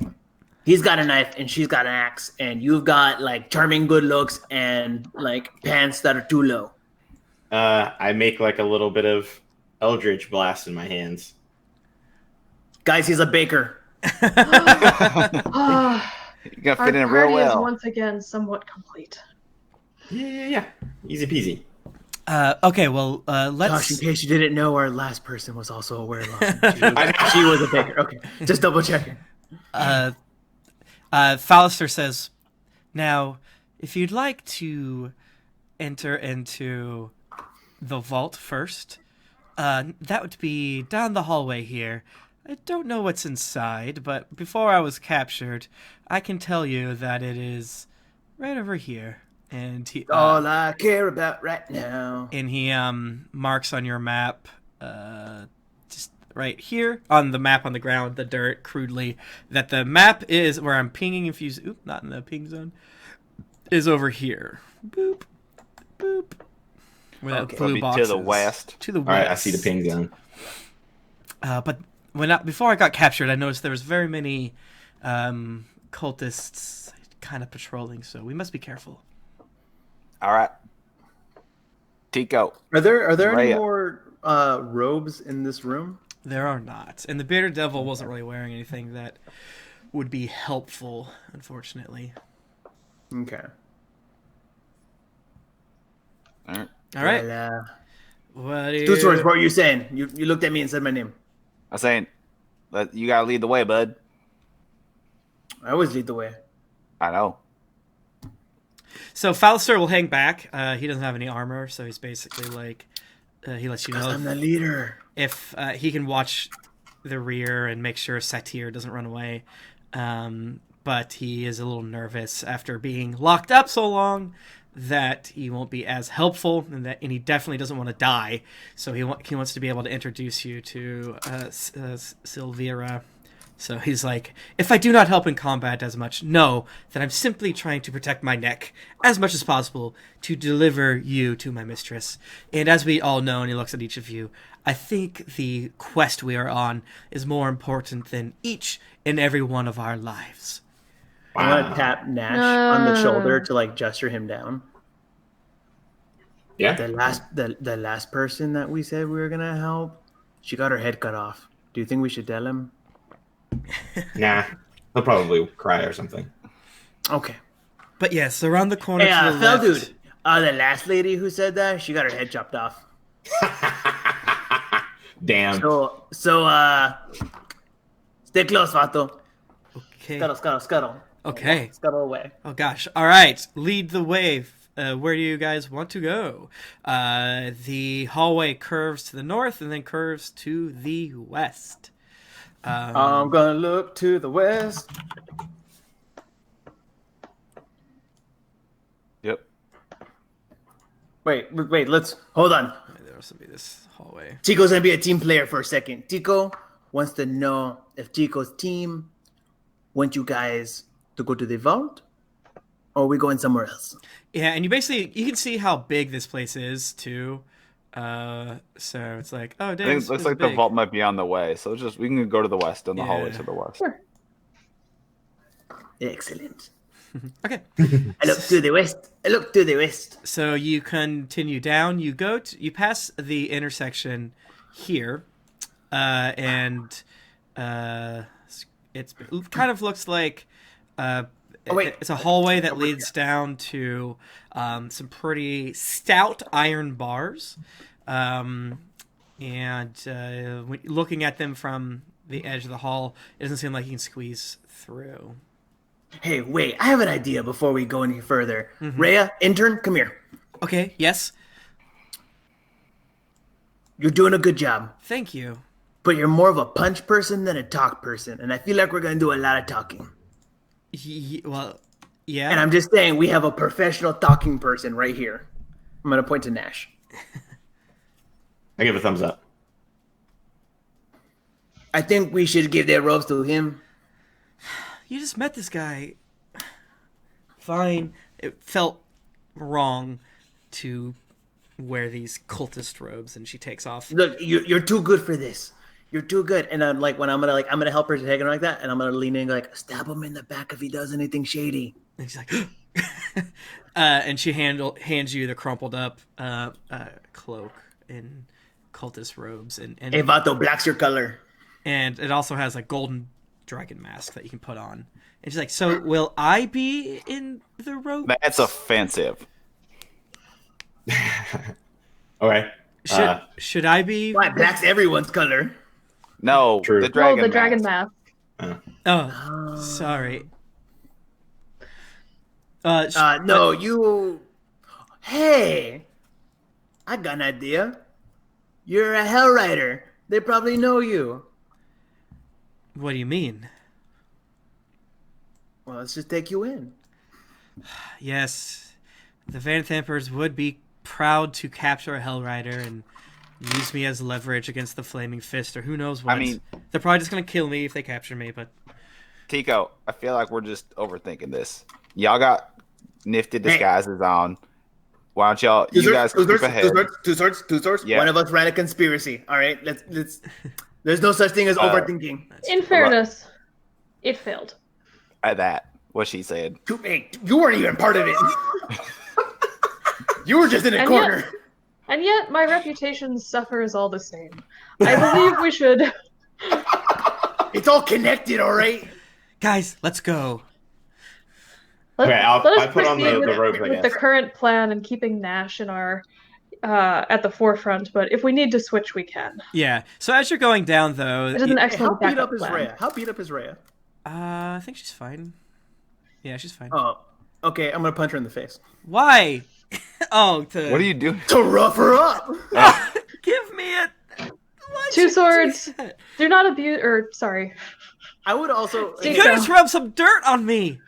he's got a knife and she's got an axe, and you've got like charming good looks and like pants that are too low. I make like a little bit of Eldritch blast in my hands. Guys, he's a baker. Ah, You're gonna our fit in party real is well. once again somewhat complete. Yeah. Easy peasy. Okay, well, let's. Josh, in case you didn't know, our last person was also a werewolf. She was a baker. Okay, just double checking. Fallister says, now, if you'd like to enter into the vault first, that would be down the hallway here. I don't know what's inside, but before I was captured, I can tell you that it is right over here. And he All I care about right now. marks on your map, just right here on the map on the ground, the dirt, crudely, that the map is where I'm pinging. If you not in the ping zone, is over here. Boop, boop. Where that blue Be box to the is. west. To the All west. right, I see the ping zone. But before I got captured, I noticed there was very many cultists kind of patrolling, so we must be careful. All right. Tico. Are there any Rhea. more robes in this room? There are not. And the bearded devil wasn't really wearing anything that would be helpful, unfortunately. Okay. All right. All right. Well, What do two swords, what were you saying? You looked at me and said my name. I'm saying, you gotta lead the way, bud. I always lead the way. I know. So Fallister will hang back. He doesn't have any armor, so he's basically like he lets you Because know I'm the leader. if he can watch the rear and make sure Satir doesn't run away. But he is a little nervous after being locked up so long that he won't be as helpful, and he definitely doesn't want to die. So he wants to be able to introduce you to Silvira. So he's like, if I do not help in combat as much, know that I'm simply trying to protect my neck as much as possible to deliver you to my mistress. And as we all know, and he looks at each of you, I think the quest we are on is more important than each and every one of our lives. I want to tap Gnash on the shoulder to like gesture him down. Yeah. The last person that we said we were gonna help, she got her head cut off. Do you think we should tell him? Nah. He'll probably cry or something. Okay. But yes, around the corner Hey, to the fell left. dude. The last lady who said that, she got her head chopped off. Damn. So stay close, Vato. Okay. Scuttle. Okay. Scuttle away. Oh gosh. All right. Lead the way. Where do you guys want to go? The hallway curves to the north and then curves to the west. I'm gonna look to the west. Yep. Wait, let's hold on. There'll also be this hallway. Tico's gonna be a team player for a second. Tico wants to know if Tico's team want you guys to go to the vault, or are we going somewhere else? Yeah, and you can see how big this place is too. So it's like, oh, I damn, think it looks like the vault might be on the way, so we can go to the west and the hallway to the west. Sure. Excellent. Okay. I look to the west. So you continue down. You pass the intersection here, and it kind of looks like Oh, wait. It's a hallway that leads down to some pretty stout iron bars. Looking at them from the edge of the hall, it doesn't seem like you can squeeze through. Hey, wait, I have an idea before we go any further. Rhea, intern, come here. Okay, yes. You're doing a good job, Thank you. but you're more of a punch person than a talk person, and I feel like we're going to do a lot of talking. Well, yeah. And I'm just saying, we have a professional talking person right here. I'm going to point to Gnash. I give a thumbs up. I think we should give their robes to him. You just met this guy. Fine. It felt wrong to wear these cultist robes, and she takes off. Look, you're too good for this. You're too good. And I'm like, when I'm gonna help her to take it like that, and I'm gonna lean in like, stab him in the back if he does anything shady. And she's like, and she hands you the crumpled up cloak in cultist robes, and Hey, Vato, black's your color. and it also has a golden dragon mask that you can put on. And she's like, so will I be in the robe? That's offensive. Okay. Should I be? Why, black's everyone's color. No, True. the dragon. the dragon mask. mask. Oh, sorry. No, you. Hey, I got an idea. You're a Hell Rider. They probably know you. What do you mean? Well, let's just take you in. Yes, the Van Thampers would be proud to capture a Hell Rider and use me as leverage against the Flaming Fist, or who knows what. I mean, they're probably just gonna kill me if they capture me. But Tico, I feel like we're just overthinking this. Y'all got nifty disguises on. Why don't y'all? You guys keep ahead. Two swords. Yeah. One of us ran a conspiracy. All right, let's. There's no such thing as overthinking. In fairness, it failed. At that, what she said. Hey, you weren't even part of it. You were just in a And corner. And yet, my reputation suffers all the same. I believe we should. It's all connected, all right. guys, let's go. Let I us put on proceed the robes, I with the guess. current plan and keeping Gnash in our at the forefront. But if we need to switch, we can. Yeah. So as you're going down, though, It is an How excellent beat up backup is plan. Rhea? How beat up is Rhea? I think she's fine. Yeah, she's fine. Oh, okay. I'm gonna punch her in the face Why? Oh, What are you doing? to rough her up. give me a why'd Two you do swords. that? Do not abuse. Or sorry. I would also, You Tico. could just rub some dirt on me.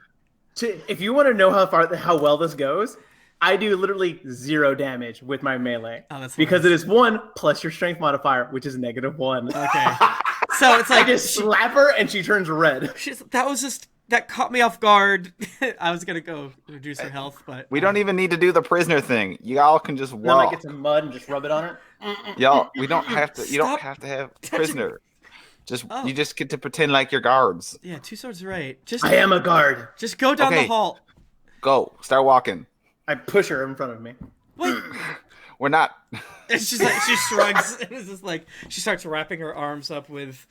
if you want to know how well this goes, I do literally 0 damage with my melee Oh, that's because it is 1 plus your strength modifier, which is -1. Okay. So it's I like just slap her and she turns red. that caught me off guard. I was gonna go reduce her health, but We don't even need to do the prisoner thing. Y'all can just Then I walk. get some mud and just rub it on her. Y'all, we don't have to. You don't Stop have to have touching- prisoner. Just Oh. you just get to pretend like you're guards. Yeah, two swords right. Just I am a guard. just go down Okay. the hall. Go, start walking. I push her in front of me. What? We're not. It's just like she shrugs. It's just like she starts wrapping her arms up with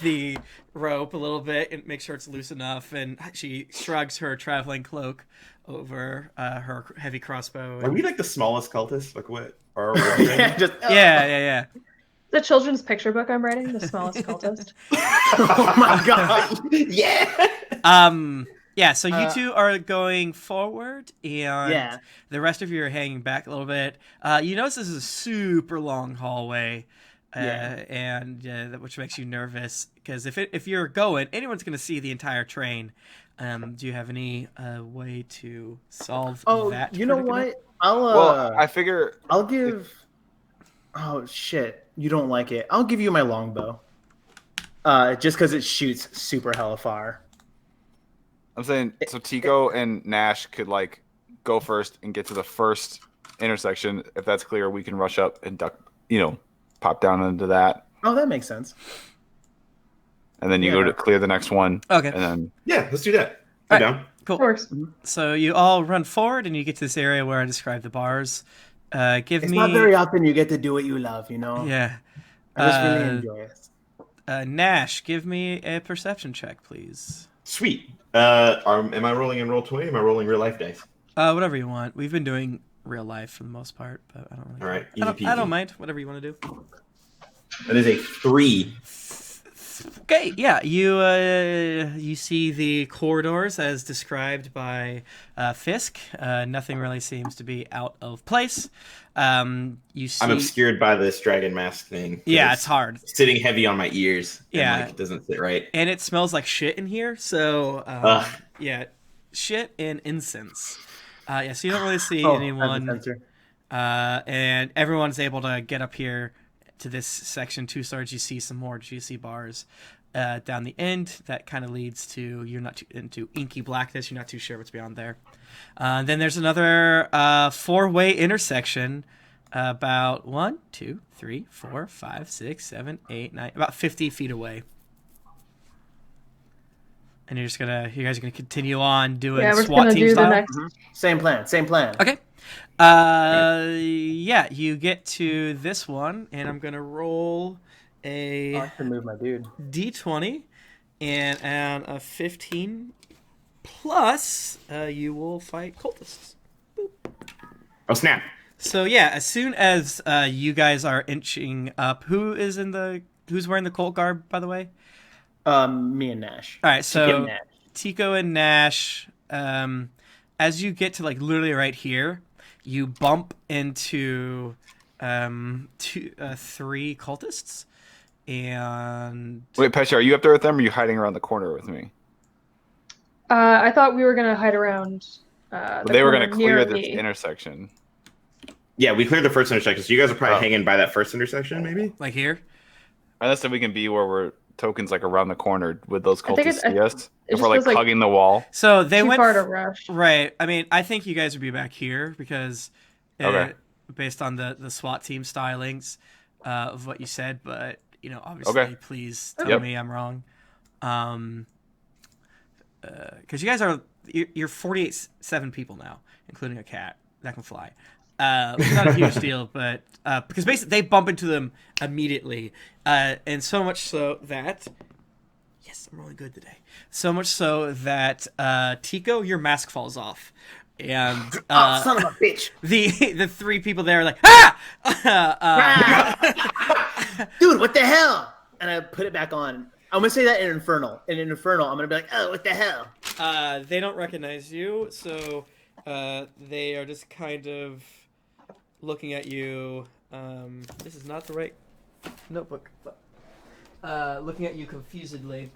the rope a little bit and make sure it's loose enough, and she shrugs her traveling cloak over her heavy crossbow. Are And, we like the smallest cultists? Like what? Are Yeah, just yeah. The children's picture book I'm writing, The Smallest Cultist. Oh my god. yeah. Yeah, so you two are going forward, and Yeah. the rest of you are hanging back a little bit. You notice this is a super long hallway, which makes you nervous, because if you're going, anyone's going to see the entire train. Do you have any way to solve Oh, that? you know predicament? what? Well, I figure I'll give. Oh shit! You don't like it? I'll give you my longbow. Just because it shoots super hella far. I'm saying so. Tico and Gnash could like go first and get to the first intersection. If that's clear, we can rush up and duck. Pop down into that, Oh, that makes sense. and then you go Yeah. to clear the next one. Okay. And then Yeah, let's do that. I'm All right. down. Cool. Works. So you all run forward, and you get to this area where I described the bars. Give It's me not very often you get to do what you love, you know. yeah. I just really enjoy it. Gnash, give me a perception check, please. Sweet. Am I rolling in Roll20? Am I rolling real life dice? Whatever you want. We've been doing real life for the most part, but I don't really. All right, I easy don't peasy. mind. Whatever you want to do. That is a 3. Okay, yeah, you see the corridors as described by Fisk. Nothing really seems to be out of place. You see, I'm obscured by this dragon mask thing. 'Cause yeah, it's hard. Sitting heavy on my ears. Yeah. And, like, it doesn't sit right. And it smells like shit in here. So Ugh. yeah, shit and incense. Yeah, so you don't really see Oh, anyone. sensor. And everyone's able to get up here to this section. 2 stars, you see some more juicy bars down the end that kind of leads to into inky blackness. You're not too sure what's beyond there. Then there's another 4-way intersection about 1, 2, 3, 4, 5, 6, 7, 8, 9, about 50 feet away. And you guys are gonna continue on doing Yeah, we're just SWAT gonna team do style. the next. Same plan. Okay. Yeah, you get to this one, and I'm gonna roll a I can move my dude. d20, and on a 15 plus, you will fight cultists. Oh, snap. So yeah, as soon as you guys are inching up, who's wearing the cult garb, by the way? Me and Gnash. All right, so Nash. Tico and Gnash. As you get to like literally right here, you bump into 3 cultists, and Wait, Pesha, are you up there with them, or are you hiding around the corner with me? I thought we were gonna hide around. They were going to clear near this me. intersection. Yeah, we cleared the first intersection, so you guys are probably hanging by that first intersection, maybe? like here. Unless if we can be where we're tokens like around the corner with those I think cultists see us. it If just we're like feels like hugging the wall. So they too went far to rush. right. I mean, I think you guys would be back here because Okay. based on the SWAT team stylings of what you said, but obviously, Okay. please tell Yep. me I'm wrong. Because you guys you're 48-7 people now, including a cat that can fly. Which is not a huge deal, but because basically they bump into them immediately, and so much so that yes, I'm really good today. So much so that Tico, your mask falls off, and Son of a bitch. the 3 people there are like ah. Dude, what the hell? And I put it back on. I'm gonna say that in Infernal. In Infernal, I'm gonna be like, oh, what the hell? They don't recognize you, so they are just kind of looking at you. This is not the right notebook. Looking at you confusedly.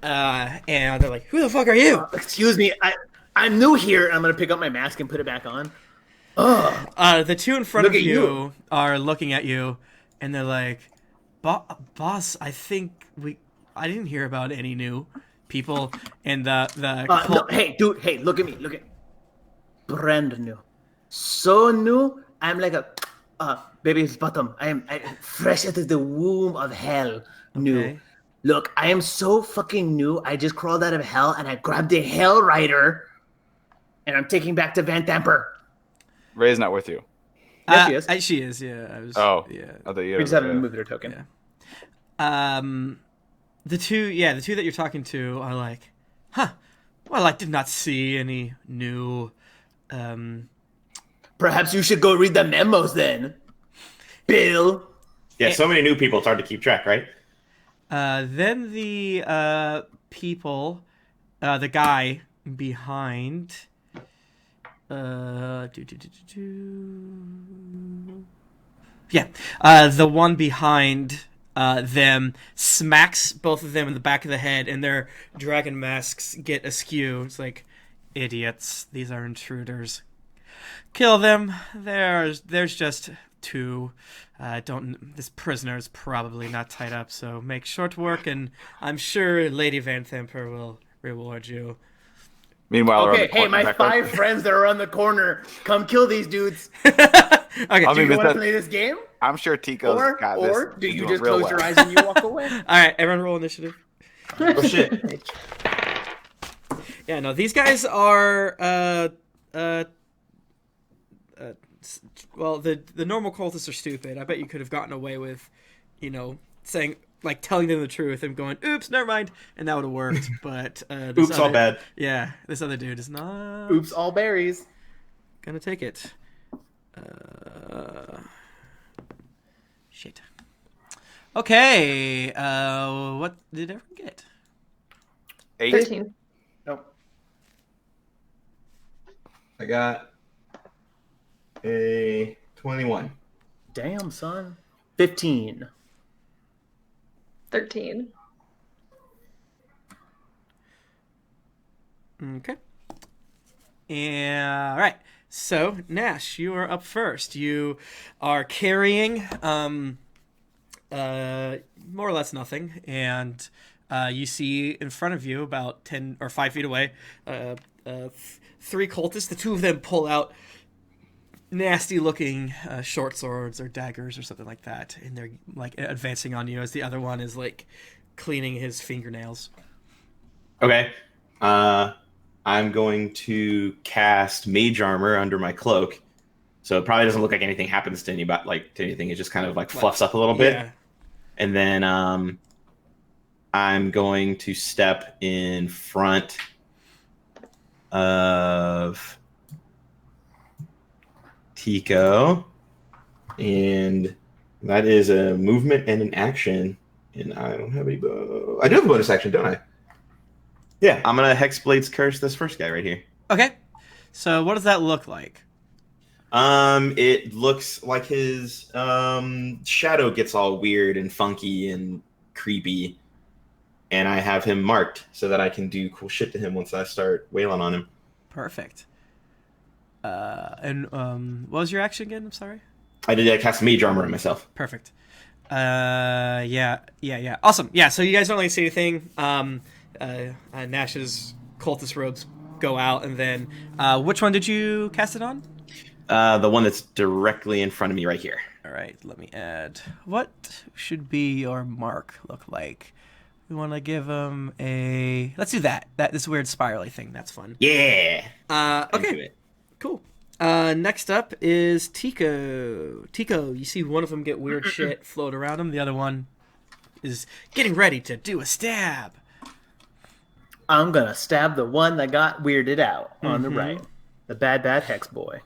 And they're like, "Who the fuck are you?" Excuse me, I'm new here, and I'm gonna pick up my mask and put it back on. Ugh. The 2 in front Look of at you you. are looking at you, and they're like, "Boss, I think I didn't hear about any new people." And No, hey, dude, hey, look at me, look at brand new, so new. I'm like a baby's bottom. I am fresh out of the womb of hell. New. Okay. Look, I am so fucking new. I just crawled out of hell and I grabbed a Hell Rider, and I'm taking back to Van Tamper. Ray's not with you. Yes, she is. She is. Yeah, I was. Oh. yeah. I thought you We just haven't moved their token. Yeah. The two that you're talking to are like, huh? Well, I did not see any new. Perhaps you should go read the memos then, Bill. Yeah, so many new people, it's hard to keep track, right? Then the people, the guy behind. Yeah, the one behind them smacks both of them in the back of the head, and their dragon masks get askew. It's like, idiots! These are intruders. Kill them. There's just 2. This prisoner is probably not tied up, so make short work, and I'm sure Lady Van Thamper will reward you. Meanwhile, around Okay, the hey, corner, my back 5 up. friends that are on the corner, come kill these dudes. Okay, I Do mean, you want to that- play this game? I'm sure Tico's got this. Or do He's you doing just real close your well. eyes and you walk away? all right, everyone roll initiative. Oh, shit. Yeah, no, these guys are well, the normal cultists are stupid. I bet you could have gotten away with, saying like telling them the truth and going, "Oops, never mind," and that would have worked. But Oops, all bad. Yeah, this other dude is not. Oops, all berries. Gonna take it. Shit. Okay. What did everyone get? 8. 13. Nope. I got a 21. Damn, son. 15. 13. Okay. Yeah. All right. So Gnash, you are up first. You are carrying more or less nothing, and you see in front of you, about 10 or 5 feet away, 3 cultists. The 2 of them pull out nasty-looking short swords or daggers or something like that, and they're like advancing on you as the other one is like cleaning his fingernails. Okay. I'm going to cast Mage Armor under my cloak, so it probably doesn't look like anything happens to anybody, like to anything. It just kind of like fluffs up a little bit, Yeah. and then I'm going to step in front of Tico, and that is a movement and an action. And I don't have any. I do have a bonus action, don't I? Yeah, I'm gonna Hexblade's Curse this first guy right here. Okay. So what does that look like? It looks like his shadow gets all weird and funky and creepy, and I have him marked so that I can do cool shit to him once I start wailing on him. Perfect. And what was your action again? I'm sorry. I cast Mage Armor on myself. Perfect. Yeah. Awesome. Yeah. So you guys don't really see anything. Nash's cultist robes go out, and then which one did you cast it on? The one that's directly in front of me right here. All right. Let me add. What should be your mark look like? We want to give him a. Let's do that. This weird spirally thing. That's fun. Yeah. Okay. Cool. Next up is Tico. Tico, you see one of them get weird shit float around him. The other one is getting ready to do a stab. I'm gonna stab the one that got weirded out on the right. The bad hex boy.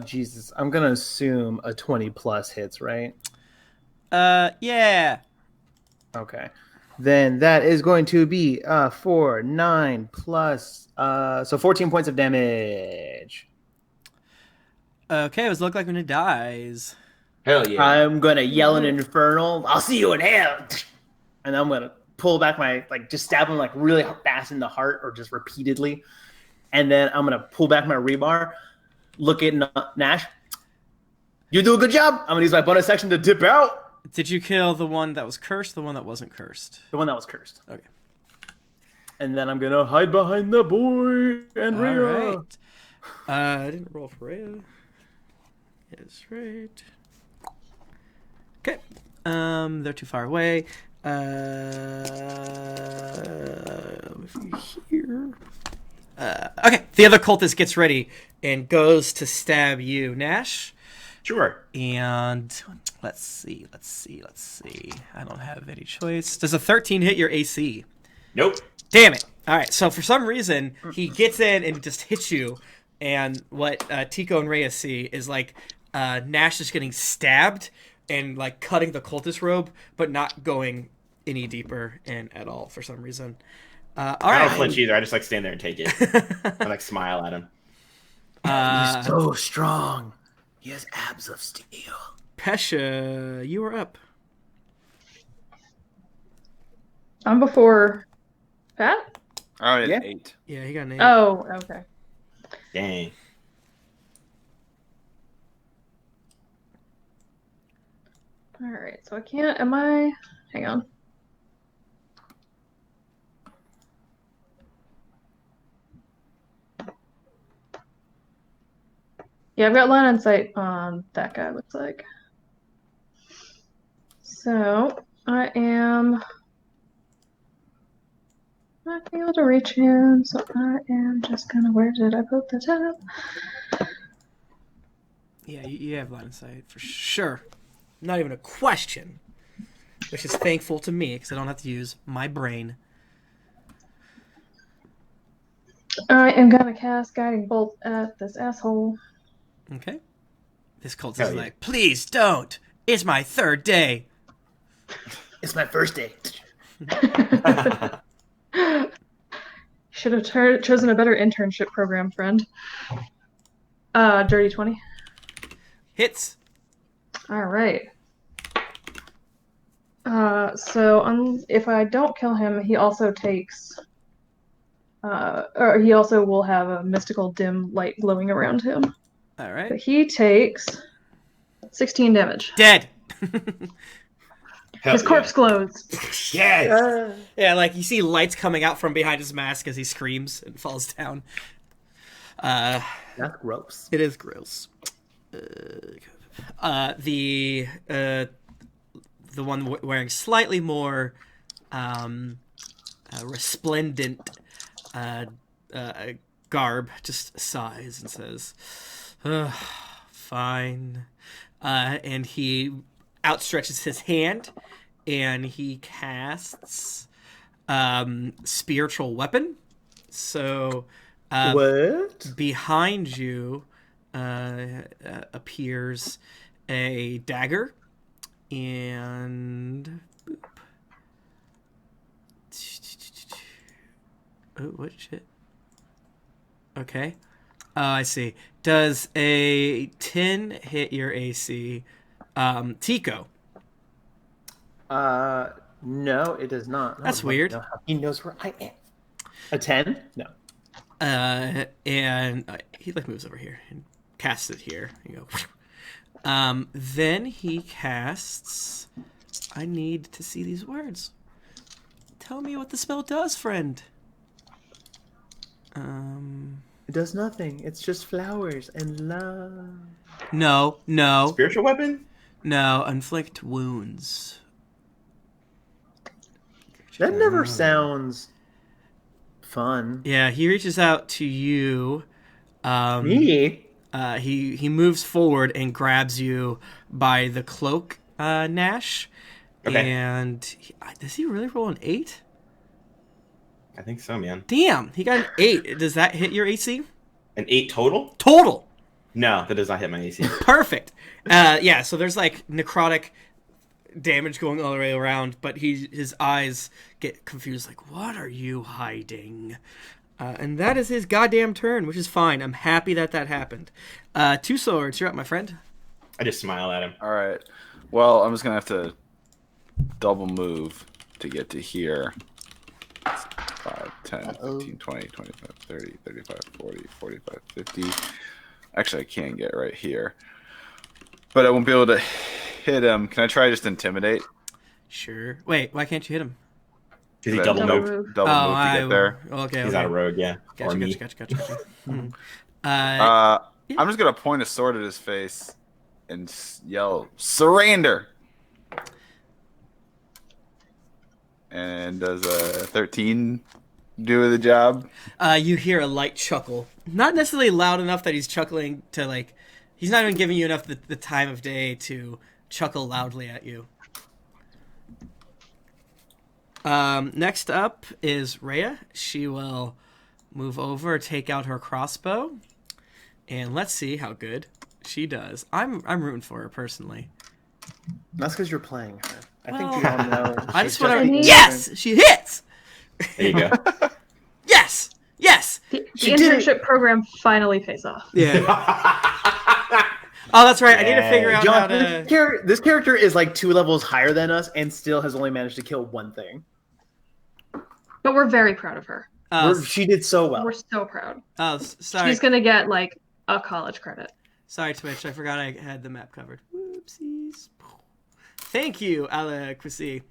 Jesus. I'm gonna assume a 20 plus hits, right? Yeah. Okay. Then that is going to be 4, 9 plus so 14 points of damage. Okay, it was look like when it dies. Hell yeah. I'm gonna yell an infernal. I'll see you in hell. And I'm gonna pull back my just stab him really fast in the heart or just repeatedly. And then I'm gonna pull back my rebar, look at Gnash. You do a good job. I'm gonna use my bonus action to dip out. Did you kill the one that was cursed, the one that wasn't cursed? The one that was cursed. Okay. And then I'm gonna hide behind the boy and Rhea. All right. I didn't roll for Rhea. Yes, right. Okay. They're too far away. Here. Okay. The other cultist gets ready and goes to stab you, Gnash. Sure. And let's see. I don't have any choice. Does a 13 hit your AC? Nope. Damn it. All right. So for some reason, he gets in and just hits you. And what Tico and Rhea see is Gnash just getting stabbed and cutting the cultist robe, but not going any deeper in at all for some reason. All right. I don't flinch either. I just stand there and take it. I smile at him. He's so strong. He has abs of steel. Pesha, you are up. I'm before Pat? All right, Yeah. 8. Yeah, he got an 8. Oh, okay. Dang. All right. So I can't. Hang on. Yeah, I've got line on sight on that guy, looks like. So I am not able to reach him, so I am just gonna, where did I put the tab? Yeah, you have line of sight for sure. Not even a question. Which is thankful to me because I don't have to use my brain. I am gonna cast Guiding Bolt at this asshole. Okay. This cultist Hell is yeah. like, please don't. It's my third day. It's my first day. Should have chosen a better internship program, friend. Dirty 20. Hits. All right. If I don't kill him, he also takes, or he also will have a mystical dim light glowing around him. All But right. he takes 16 damage. Dead. Hell His corpse glows. yeah. Yes. Yeah, like you see lights coming out from behind his mask as he screams and falls down. That's gross. It is gross. The one wearing slightly more resplendent garb just sighs and says, "Ugh, fine." And he outstretches his hand and he casts spiritual weapon. So What? behind you appears a dagger and oh, what shit? Okay. Oh, I see. Does a 10 hit your AC? Tico. No, it does not. That's I weird. know how he knows where I am. A 10? No. And he like moves over here and casts it here. You go. Then he casts. I need to see these words. Tell me what the spell does, friend. It does nothing. It's just flowers and love. No. Spiritual weapon? No, inflict wounds. That never sounds fun. Yeah, he reaches out to you. Me? He moves forward and grabs you by the cloak, Gnash. Okay. And does he really roll an 8? I think so, man. Damn, he got an 8. Does that hit your AC? An 8 total? Total. No, that does not hit my AC. Perfect. Yeah, so there's like necrotic damage going all the way around, but his eyes get confused, like, what are you hiding? And that is his goddamn turn, which is fine. I'm happy that happened. 2 swords, you're up, my friend. I just smile at him. All right. Well, I'm just going to have to double move to get to here. 5, 10, 15, 20, 25, 30, 35, 40, 45, 50. Actually, I can get right here. But I won't be able to hit him. Can I try just intimidate? Sure. Wait, why can't you hit him? Did he I double double move? Double move to get there. Okay. He's out of rogue, yeah. Gotcha, or me. gotcha. Mhm. I'm just going to point a sword at his face and yell, surrender! And does a 13 do the job? You hear a light chuckle. Not necessarily loud enough that he's chuckling to, like, he's not even giving you enough the time of day to chuckle loudly at you. Next up is Rhea. She will move over, take out her crossbow, and let's see how good she does. I'm rooting for her personally. That's because you're playing her. I think Well, we all know. I she's just want to. just- Yes, she hits. There you go. Yes. The She did it. internship program finally pays off. Yeah. Oh, that's right. I need to figure out how John, to. this character is like 2 levels higher than us and still has only managed to kill one thing. But we're very proud of her. She did so well. We're so proud. Sorry. She's gonna get like a college credit. Sorry, Twitch. I forgot I had the map covered. Whoopsies. Thank you, Alaquisi.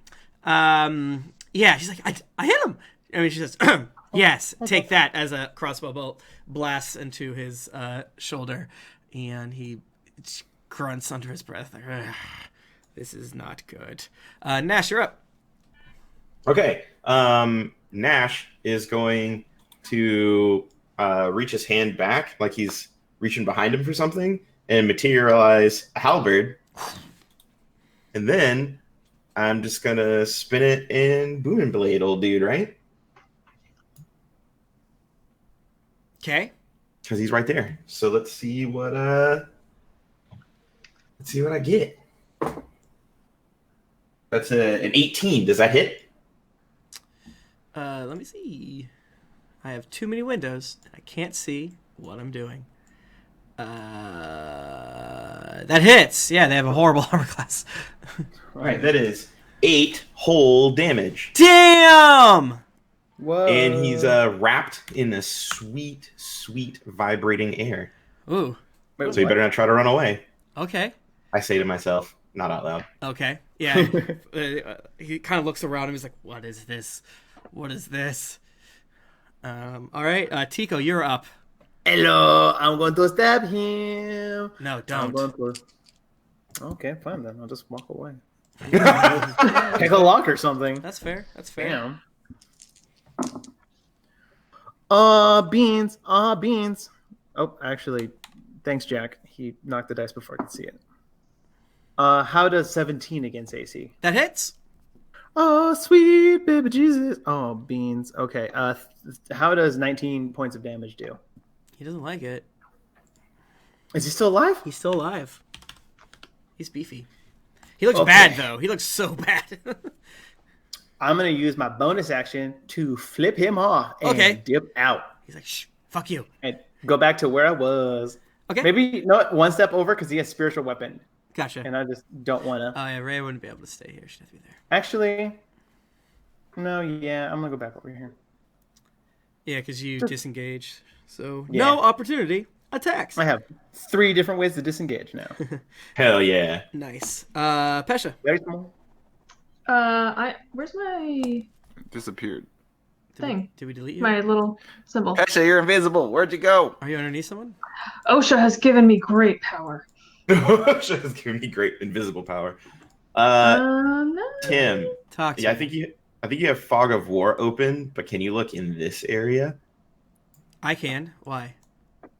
Yeah, she's like, I hit him. I mean, she says, yes, take that, as a crossbow bolt blasts into his shoulder, and he grunts under his breath. Like, "Ugh, this is not good. Gnash, you're up. Okay. Gnash is going to reach his hand back, like he's reaching behind him for something, and materialize a halberd. And then I'm just going to spin it and boom and blade old dude, right? Okay. Because he's right there. So let's see what I get. That's an 18. Does that hit? Let me see. I have too many windows, and I can't see what I'm doing. That hits. Yeah, they have a horrible armor class. All right, that is 8 whole damage. Damn! Whoa. And he's wrapped in a sweet, sweet vibrating air. Ooh. Wait, So you better not try to run away. Okay. I say to myself, not out loud. Okay. Yeah. He kind of looks around and he's like, "What is this? What is this?" All right, Tico, you're up. Hello, I'm going to stab him. No, I'm don't. going to... Okay, fine then. I'll just walk away. Take a lock or something. That's fair. That's fair. Damn. Beans. Beans. Oh, actually, thanks, Jack. He knocked the dice before I could see it. How does 17 against AC? That hits. Oh, sweet baby Jesus. Oh, beans. Okay. How does 19 points of damage do? He doesn't like it. Is he still alive? He's still alive. He's beefy. He looks Okay. bad though. He looks so bad. I'm gonna use my bonus action to flip him off and Okay. dip out He's like, "Shh, fuck you." and go back to where I was. Okay. Maybe no one step over because he has spiritual weapon, Gotcha. and I just don't want to. Oh yeah, Ray wouldn't be able to stay here. She'd have to be there. Actually, no. Yeah, I'm gonna go back over here. Yeah, because you disengaged. So Yeah. no opportunity attacks. I have 3 different ways to disengage now. Hell yeah. Nice. Pesha. Very small. Where's my Disappeared. thing? Did we delete you? My little symbol. Pesha, you're invisible. Where'd you go? Are you underneath someone? OSHA has given me great power. Just giving me great invisible power. No. Tim. Talk to Yeah, I me. think you have Fog of War open, but can you look in this area? I can. Why?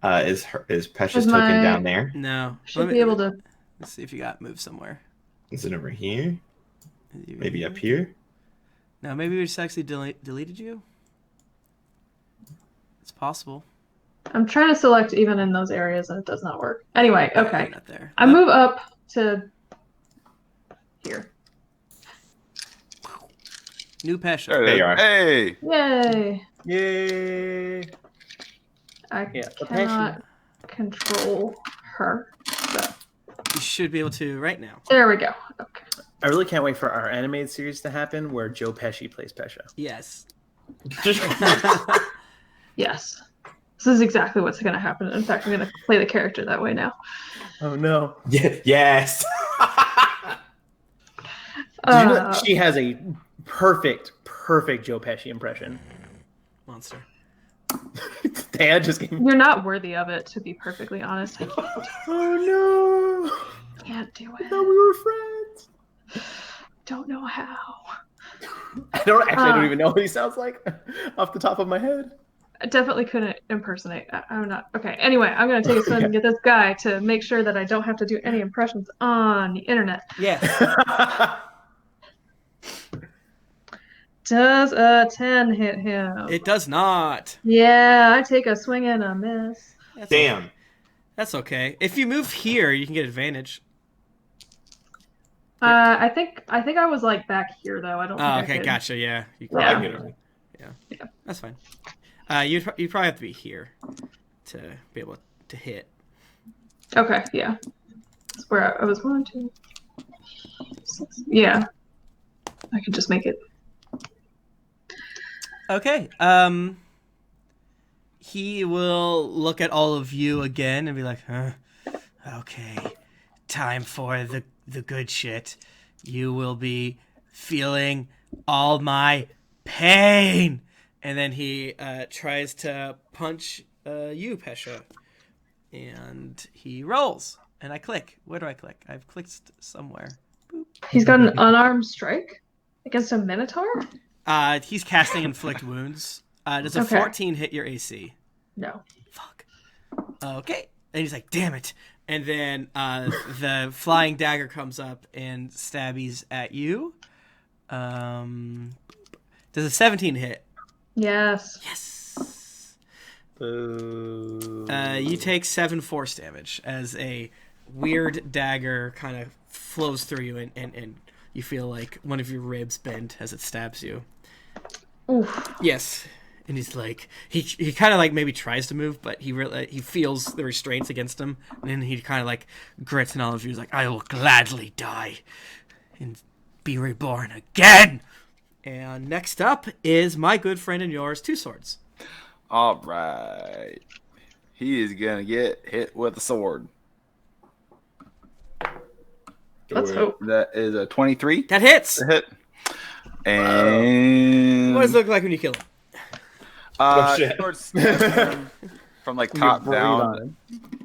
Is Pesha's Is token my- down there? No. Should be able to. Let's see if you got moved somewhere. Is it over here? Maybe up here? No, maybe we just actually deleted you. It's possible. I'm trying to select even in those areas and it does not work. Anyway, okay. Not there. I move up to here. New Pesha. There you are. Hey. Yay! Yay! I Yeah, the cannot control her. So, You should be able to right now. there we go. Okay. I really can't wait for our animated series to happen where Joe Pesci plays Pesha. Yes. Yes. This is exactly what's going to happen. In fact, I'm going to play the character that way now. Oh no! Yes. Did you know she has a perfect Joe Pesci impression? Monster. Dad just gave me. You're not worthy of it, to be perfectly honest. I Oh can't do no! I thought we it. were friends. Don't know how. I don't even know what he sounds like off the top of my head. I definitely couldn't impersonate. I'm not. Okay, anyway, I'm going to take a swim and get this guy to make sure that I don't have to do any impressions on the internet. Yes. Does a 10 hit him? It does not. Yeah, I take a swing and a miss. That's Damn. That's okay. If you move here, you can get advantage. I think I was like back here though. I don't. Oh, think I okay, could. gotcha. Yeah. You Yeah. I get it. Yeah. That's fine. You'd probably have to be here to be able to hit. Okay, yeah. That's where I was 1, 2, 6. Yeah, I could just make it. Okay. He will look at all of you again and be like, huh? Okay. Time for the good shit. You will be feeling all my pain. And then he tries to punch you, Pesha. And he rolls. And I click. Where do I click? I've clicked somewhere. Boop. He's got an unarmed strike against a minotaur. He's casting Inflict Wounds. Does a Okay. 14 hit your AC? No. Fuck. Okay. And he's like, damn it. And then the flying dagger comes up and stabbies at you. Does a 17 hit? Yes. Yes. Boo. You take 7 force damage as a weird dagger kind of flows through you, and you feel like one of your ribs bend as it stabs you. Oof. Yes. And he's like, he kind of like maybe tries to move, but he feels the restraints against him, and then he kind of like grits and all of you. He's like, I will gladly die and be reborn again. And next up is my good friend and yours, Two Swords. All right. He is going to get hit with a sword. Let's hope. That is a 23. That hits. A hit. And What does it look like when you kill him? Oh, shit. From like You top breathe on down, him.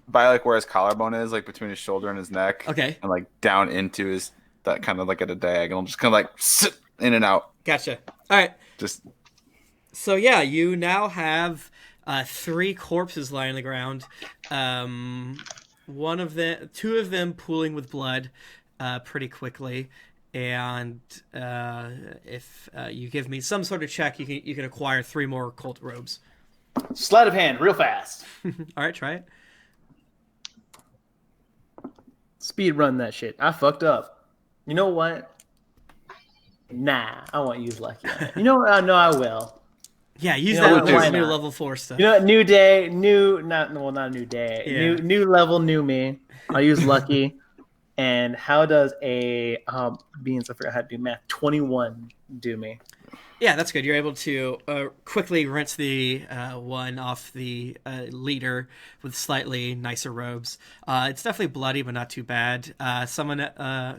by like where his collarbone is, like between his shoulder and his neck. Okay. And like down into his, that kind of like at a diagonal, just kind of like sit in and out. Gotcha. All right. Just So yeah, you now have 3 corpses lying on the ground. Two of them pooling with blood, pretty quickly. And if you give me some sort of check, you can acquire 3 more cult robes. Sleight of hand, real fast. All right, try it. Speed run that shit. I fucked up. You know what? Nah, I won't use lucky on it. You know what? No, I will. Yeah, use You know that what, with why new not? level 4 stuff. You know what? New day, not a new day. Yeah. New level, new me. I'll use lucky. And how does a beans? I forgot how to do math. 21 do me. Yeah, that's good. You're able to quickly rinse the one off the leader with slightly nicer robes. It's definitely bloody, but not too bad.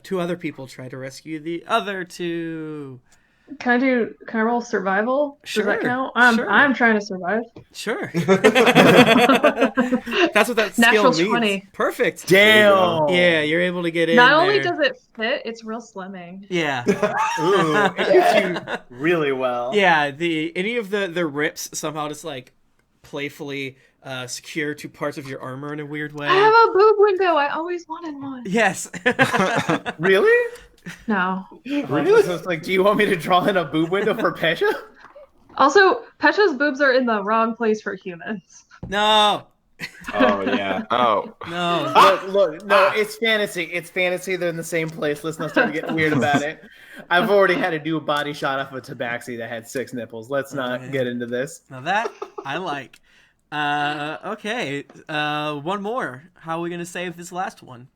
2 other people try to rescue the other 2. Can I roll survival? Does Sure, that count? sure. I'm trying to survive. Sure. That's what that skill Natural means. 20. Perfect. Damn. Yeah, you're able to get in Not there. only does it fit, it's real slimming. Yeah. Ooh, it fits you really well. Yeah, any of the rips somehow just like playfully secure to parts of your armor in a weird way. I have a boob window. I always wanted one. Yes. Really? No. Really? So it's like, do you want me to draw in a boob window for Pesha? Also, Pesha's boobs are in the wrong place for humans. No. Oh yeah. oh No. Look, no, it's fantasy. It's fantasy. They're in the same place. Let's not start getting weird about it. I've already had to do a body shot off a tabaxi that had 6 nipples. Let's not get into this. Now that I like. Okay. One more. How are we gonna save this last one?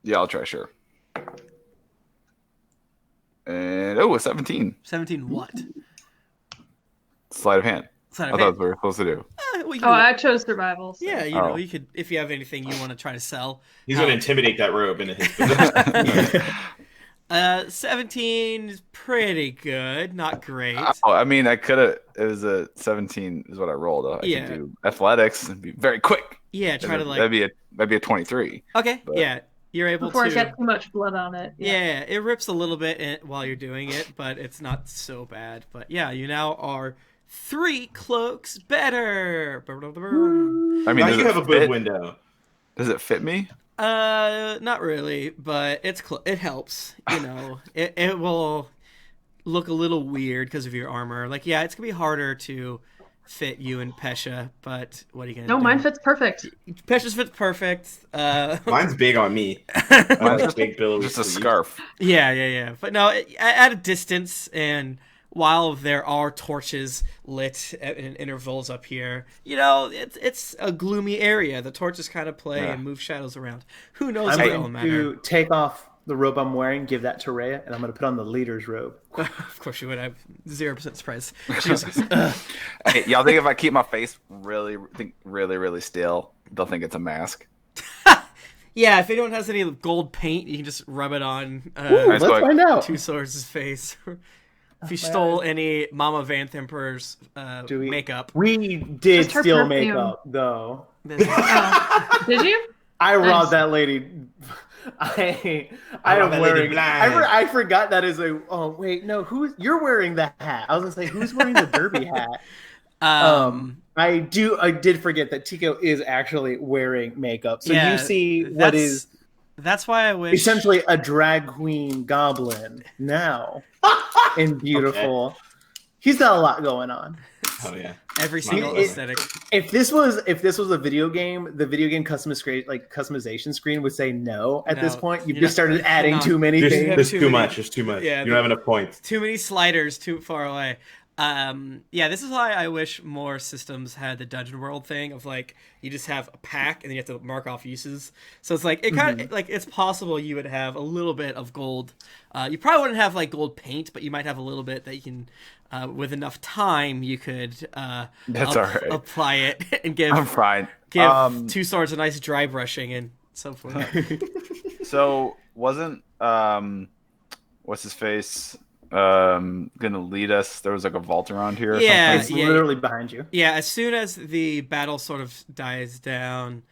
yeah, I'll try. Sure. And a 17. 17 what? Sleight of hand. Sleight I of thought hand. that's what we were supposed to do. We can Oh, do I chose survival. So. yeah, you Oh. know, you could if you have anything you want to try to sell. He's gonna intimidate that robe into his possession. 17 is pretty good, not great. Oh, I mean, I could have. It was a 17 is what I rolled. I Yeah. could do athletics and be very quick. Yeah, try to like. That'd be a 23. Okay, but- yeah, you're able Before to. it gets too much blood on it. Yeah, it rips a little bit while you're doing it, but it's not so bad. But yeah, you now are 3 cloaks better. I mean, Now does you it have a boob fit? window. Does it fit me? Not really, but it helps. You know, it will look a little weird because of your armor. Like, yeah, it's gonna be harder to fit you and Pesha, but what are you gonna do? No, mine fits perfect. Pesha's fits perfect. Mine's big on me. I Mine's like just, big billowy just a sleeves. scarf. Yeah. But no, at a distance, and while there are torches lit in intervals up here, you know, it's a gloomy area. The torches kind of play Yeah. and move shadows around. Who knows I'm how it'll going matter? to take off the robe I'm wearing, give that to Rhea, and I'm going to put on the leader's robe. Of course you would. have 0% surprise. She just goes, "Ugh." Hey, y'all think if I keep my face really still, they'll think it's a mask? Yeah, if anyone has any gold paint, you can just rub it on Ooh, Nice let's boy. find out. Two Swords' face. If you stole any Mama Van Themper's Do we- makeup. We did Just her steal perfume. makeup, though. Oh. Did you? I robbed Nice. that lady. I I am robbed that lady wearing. blind. I forgot that is a. Oh wait, no. You're wearing the hat? I was gonna say who's wearing the derby hat? I did forget that Tico is actually wearing makeup. So Yeah, you see what is that's why I wish essentially a drag queen goblin now in beautiful. Okay. He's got a lot going on. Oh yeah. every Smart single brother. aesthetic. If this was a video game, the video game customization screen would say no at this No, point. You've you're just not- started adding not- too many There's, things. there's Too too many- much. There's too much. Yeah, you don't have enough points. Too many sliders too far away. Yeah, this is why I wish more systems had the dungeon world thing of like you just have a pack and then you have to mark off uses. So it's like it kind of like it's possible you would have a little bit of gold. You probably wouldn't have like gold paint, but you might have a little bit that you can. With enough time, you could That's all right. apply it and I'm fine. give two swords a nice dry brushing and so forth. So wasn't what's his face gonna lead us? There was like a vault around here. Or Yeah. It's literally behind you. Yeah, as soon as the battle sort of dies down,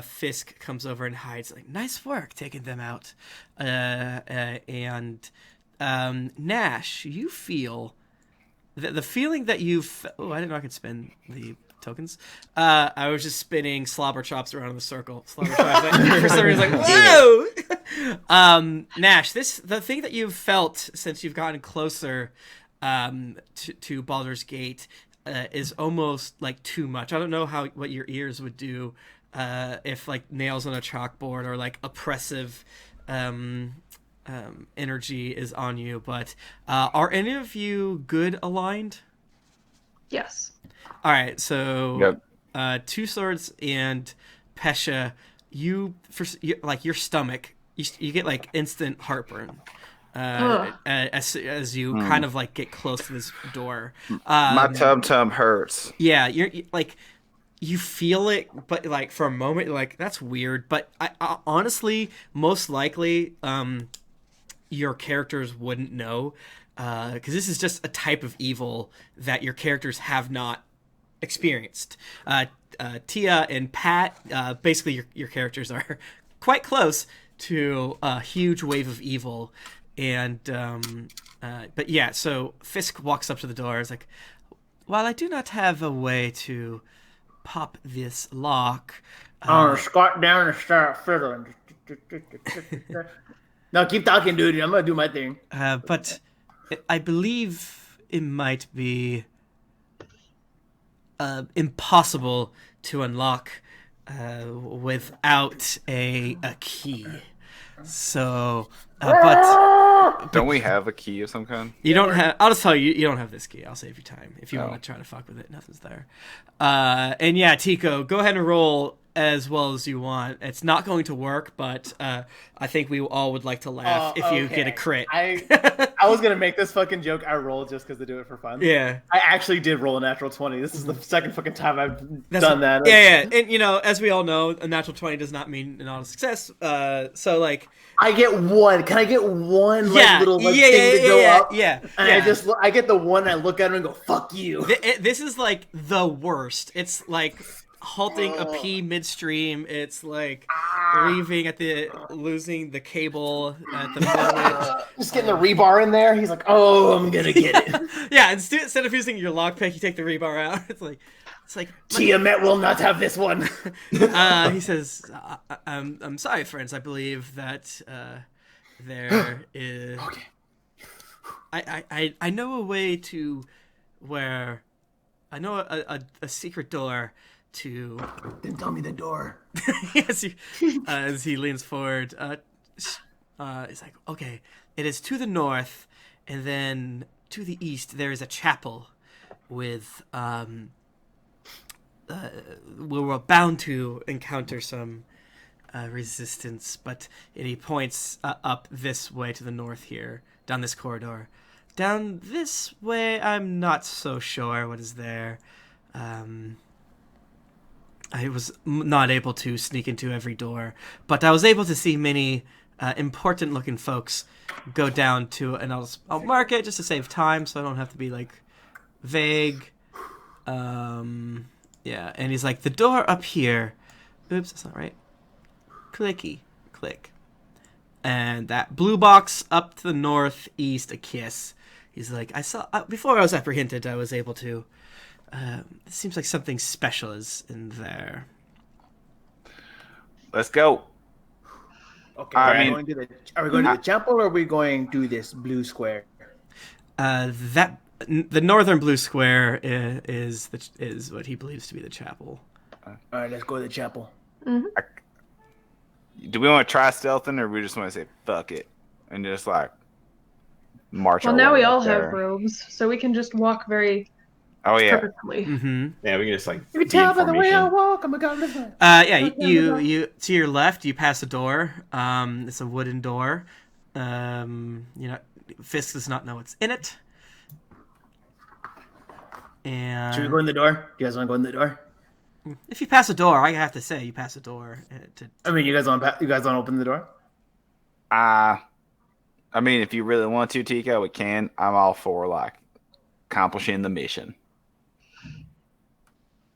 Fisk comes over and hides. Like, nice work taking them out. And Gnash, you feel the feeling that you've. Oh, I didn't know I could spin the tokens. I was just spinning slobber chops around in the circle. Slobber chops. Like, for some reason, like whoa. Gnash, the thing that you've felt since you've gotten closer to Baldur's Gate is almost like too much. I don't know what your ears would do if like nails on a chalkboard or like oppressive energy is on you. But are any of you good aligned? Yes. All right, so Yep. Two Swords and Pesha, like your stomach, you get like instant heartburn as you kind of like get close to this door. My tum hurts. Yeah, you're like you feel it, but like for a moment, you're like that's weird. But I honestly, most likely, your characters wouldn't know because this is just a type of evil that your characters have not experienced. Tia and Pat, basically your characters are quite close to a huge wave of evil, and but yeah. So Fisk walks up to the door. Is like, while I do not have a way to pop this lock, Squat down and start fiddling. No, keep talking, dude. I'm gonna do my thing. but I believe it might be impossible to unlock without a key. So, but Don't we have a key of some kind? you don't have. I'll just tell you, you don't have this key. I'll save you time if you want to try to fuck with it. Nothing's there. And yeah, Tico, go ahead and roll as well as you want. It's not going to work, but I think we all would like to laugh if you get a crit. I was gonna make this fucking joke. I rolled just because to do it for fun. Yeah. I actually did roll a natural 20. This is the second fucking time I've done that. Yeah, and you know, as we all know, a natural 20 does not mean an auto success. So like, I get one. Can I get one little thing to yeah, go up? Yeah. And I get the one. And I look at him and go, "Fuck you." This is like the worst. It's like halting a pee midstream. It's like leaving losing the cable at the moment. Just getting the rebar in there. He's like, "Oh, I'm gonna get it." Yeah, instead of using your lockpick, you take the rebar out. It's like Tiamat will not have this one. he says, "I'm sorry, friends. I believe that there is. Okay. I know a way to where I know a secret door to." Then tell me the door. as he leans forward, he's like, "Okay, it is to the north, and then to the east there is a chapel with we were bound to encounter some resistance, but he points up this way to the north here, down this corridor. Down this way, I'm not so sure what is there. I was not able to sneak into every door, but I was able to see many important-looking folks go down to, and I'll mark it just to save time, so I don't have to be like vague. Yeah, and he's like, the door up here. Oops, that's not right. Clicky, click, and that blue box up to the northeast, a kiss. He's like, I saw before I was apprehended. I was able to It seems like something special is in there. Let's go. Okay. I Are we going to the chapel, or are we going to this blue square? The northern blue square is what he believes to be the chapel. All right, let's go to the chapel. Do we want to try stealthing, or we just want to say fuck it and just like march? Well, our now way we up all there? have robes, so we can just walk very Oh yeah. purposefully. Mm-hmm. Yeah, we can just like. You can tell by the way I formation. walk. I'm a godless man. Yeah, you to your left, you pass a door. It's a wooden door. Fisk does not know what's in it. And Should we go in the door? You guys want to go in the door? if you pass a door, I have to say you pass a door. I mean, you guys want to open the door? I mean, if you really want to, Tico, we can. I'm all for like accomplishing the mission.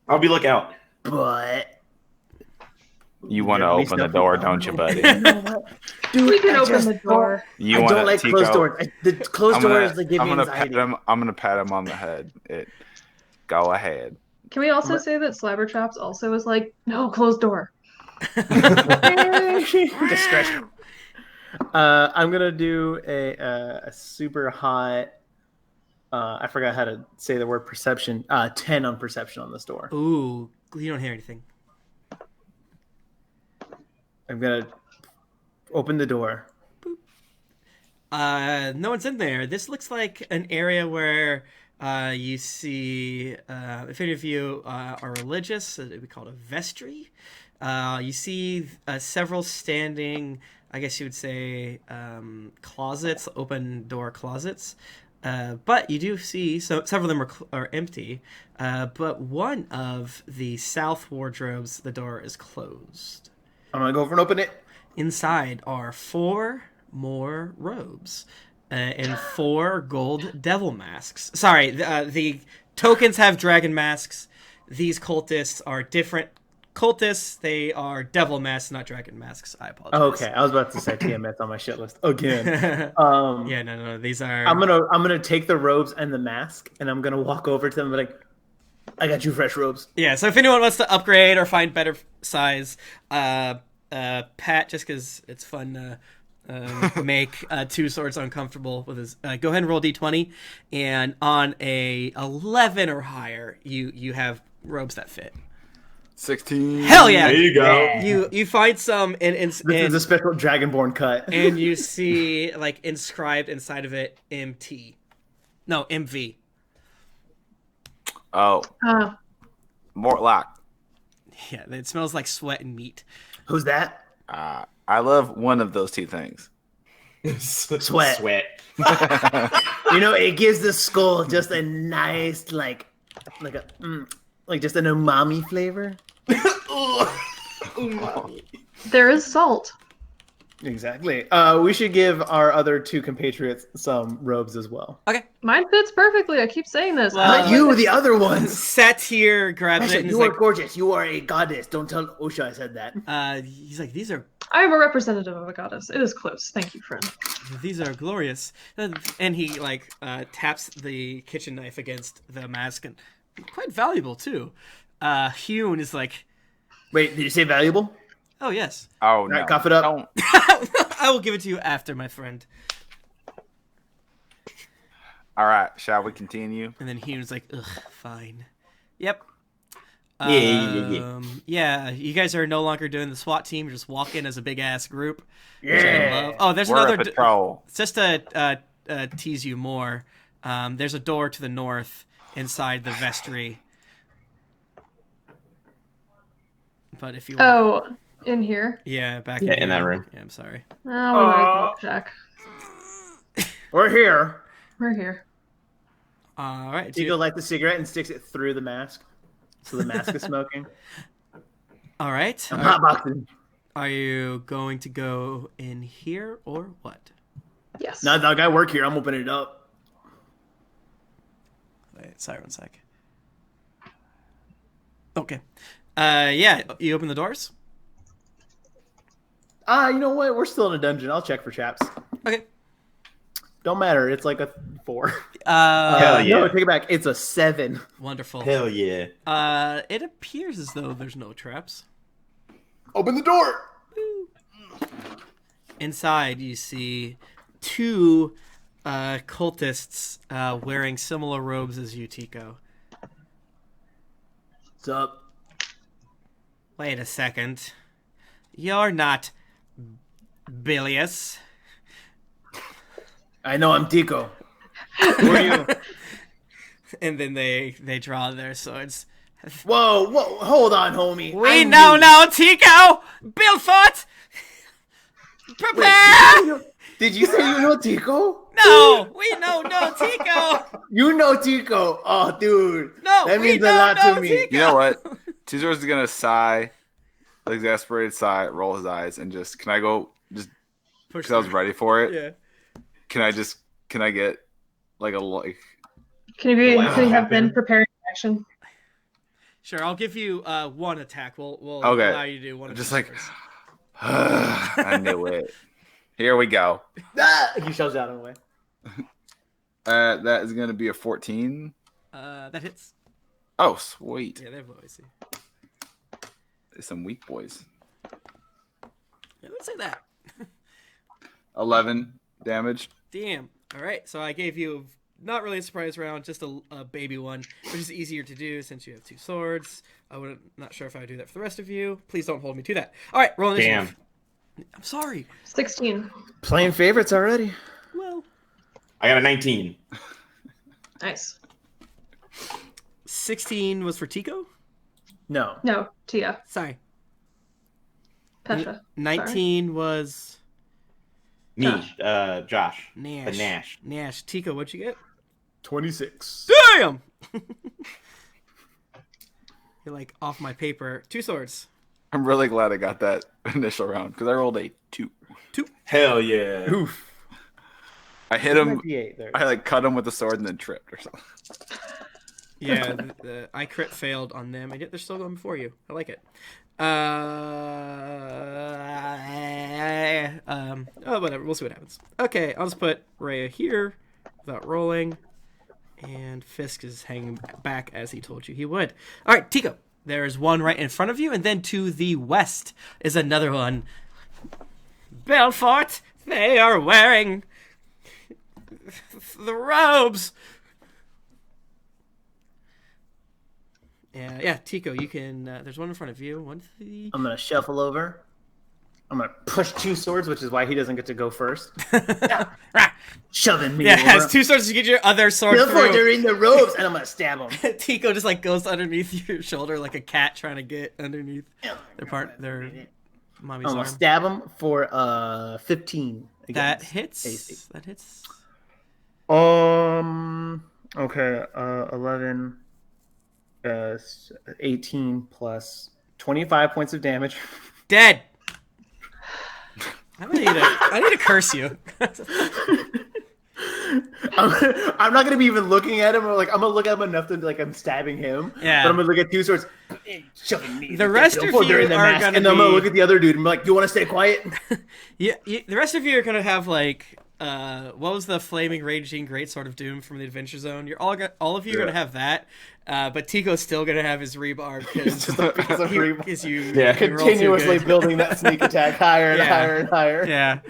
I'll be lookout. But You want to There we open the step door, in. don't you, buddy? you know what? Dude, We can I open just the door. You I want don't like Tico? closed doors. The closed doors like give me anxiety. I'm gonna pat him on the head. Go ahead. Can we also say that Slabberchops also is like, no, closed door. Discretion. I'm gonna do a super hot. I forgot how to say the word perception. 10 on perception on this door. Ooh, you don't hear anything. I'm gonna open the door. No one's in there. This looks like an area where you see, if any of you are religious, it'd be called a vestry. You see several standing, I guess you would say, closets, open door closets. But you do see, so several of them are empty. But one of the south wardrobes, the door is closed. I'm gonna go over and open it. Inside are 4 more robes and 4 gold devil masks. Sorry, the tokens have dragon masks. These cultists are different cultists. They are devil masks, not dragon masks. I apologize. Okay, I was about to say TMS on my shit list again. Yeah, no, these are. I'm gonna take the robes and the mask, and I'm gonna walk over to them and be like, "I got you fresh robes." Yeah, so if anyone wants to upgrade or find better size, Pat, just because it's fun to make 2 swords uncomfortable with his, go ahead and roll d20, and on a 11 or higher, you have robes that fit. 16. Hell yeah! There you go. You find some This is a special Dragonborn cut. and you see like inscribed inside of it MT, no MV. Oh, Mortlock. Yeah, it smells like sweat and meat. Who's that? I love one of those 2 things. Sweat. Sweat. You know, it gives the skull just a nice like just an umami flavor. There is salt. Exactly. We should give our other 2 compatriots some robes as well. Okay. Mine fits perfectly. I keep saying this. Well, Not you, the other ones. Satyr grabs it Pesha, and you is are like, gorgeous. You are a goddess. Don't tell Osha I said that. he's like, these are I am a representative of a goddess. It is close. Thank you, friend. glorious. And he like taps the kitchen knife against the mask, and quite valuable too. Hune is like, Wait, did you say valuable? oh yes, Oh no! right, cough it up. Don't. I will give it to you after, my friend. All right, shall we continue? And then Hune's like, ugh, fine. Yep. Yeah. Yeah, you guys are no longer doing the SWAT team. You're just walking as a big ass group. Which I Yeah. love. Oh, there's We're another. a patrol. Just to tease you more, there's a door to the north inside the vestry. But if you want, Oh, in here. yeah, back Yeah, in here. that room. Yeah, I'm sorry. Oh, we might check. We're here. We're here. All right. Tico lights the cigarette and sticks it through the mask. So the mask is smoking. All right. I'm hotboxing. Are you going to go in here or what? Yes. Now, dog, I work here. I'm opening it up. Wait, sorry, 1 sec. Okay. Yeah, you open the doors? You know what? We're still in a dungeon. I'll check for traps. Okay. Don't matter. It's like a 4. Hell yeah. No, take it back. It's a 7. Wonderful. Hell yeah. It appears as though there's no traps. Open the door. Inside, you see 2 cultists wearing similar robes as you, Tico. What's up? Wait a second. You're not Bilious. I know I'm Tico. Who are you? And then they draw their swords. Whoa, hold on, homie. We know now, Tico! Billfoot! Prepare! Did you say you know Tico? No! We know no Tico! You know Tico. Oh, dude. No, that we means a don't lot know to me. Tico. You know what? Caesar's is gonna sigh, an exasperated sigh, roll his eyes, and just can I go? Just because I was ready for it. Yeah. Can I get like? Can you have been preparing action? Sure, I'll give you 1 attack. We'll Okay. allow you to do 1 Just attack like first. I knew it. Here we go. He shoves out of the way. That is gonna be a 14. That hits. Oh, sweet. Yeah, they're low AC. Some weak boys. Yeah, let's say that. 11 damage. Damn. All right, so I gave you not really a surprise round, just a baby one, which is easier to do since you have 2 swords. Not sure if I would do that for the rest of you. Please don't hold me to that. All right, roll initiative. Damn. I'm sorry. 16. Playing favorites already. Well, I got a 19. Nice. 16 was for Tico? No. No, Tia. Sorry. Pesha. 19 was Me, Josh. Josh. Gnash. The Gnash. Gnash. Tico, what'd you get? 26. Damn! You're like, off my paper. 2 swords. I'm really glad I got that initial round because I rolled a 2. Hell yeah. Oof. I hit him. 98 there. I cut him with the sword and then tripped or something. Yeah, I crit failed on them, and yet they're still going before you. I like it. Whatever. We'll see what happens. Okay, I'll just put Rhea here without rolling, and Fisk is hanging back as he told you he would. All right, Tico. There is one right in front of you, and then to the west is another one. Belfort, they are wearing the robes. Yeah, Tico, you can. There's one in front of you. One to the. I'm going to shuffle over. I'm going to push 2 swords, which is why he doesn't get to go first. Shoving me Yeah, over. has 2 swords to get your other sword Therefore, through. they're in the robes, and I'm going to stab them. Tico just like goes underneath your shoulder like a cat trying to get underneath their mommy's I'm going arm. to stab them for 15. That against hits. AC. That hits. Okay, 11, 18 plus 25 points of damage. Dead. I need to curse you. I'm not gonna be even looking at him. Or like I'm gonna look at him enough to like I'm stabbing him. Yeah. But I'm gonna look at 2 swords, shoving me. The rest of you they're in the are mask, gonna and then I'm gonna be- look at the other dude and be like, "You want to stay quiet?" Yeah, the rest of you are gonna have like what was the flaming raging great sword of doom from the Adventure Zone? You're all of you are gonna have that, but Tico's still gonna have his rebar It's just a piece of rebar. because you Yeah. you roll too Continuously good. building that sneak attack higher and Yeah. higher and higher. Yeah.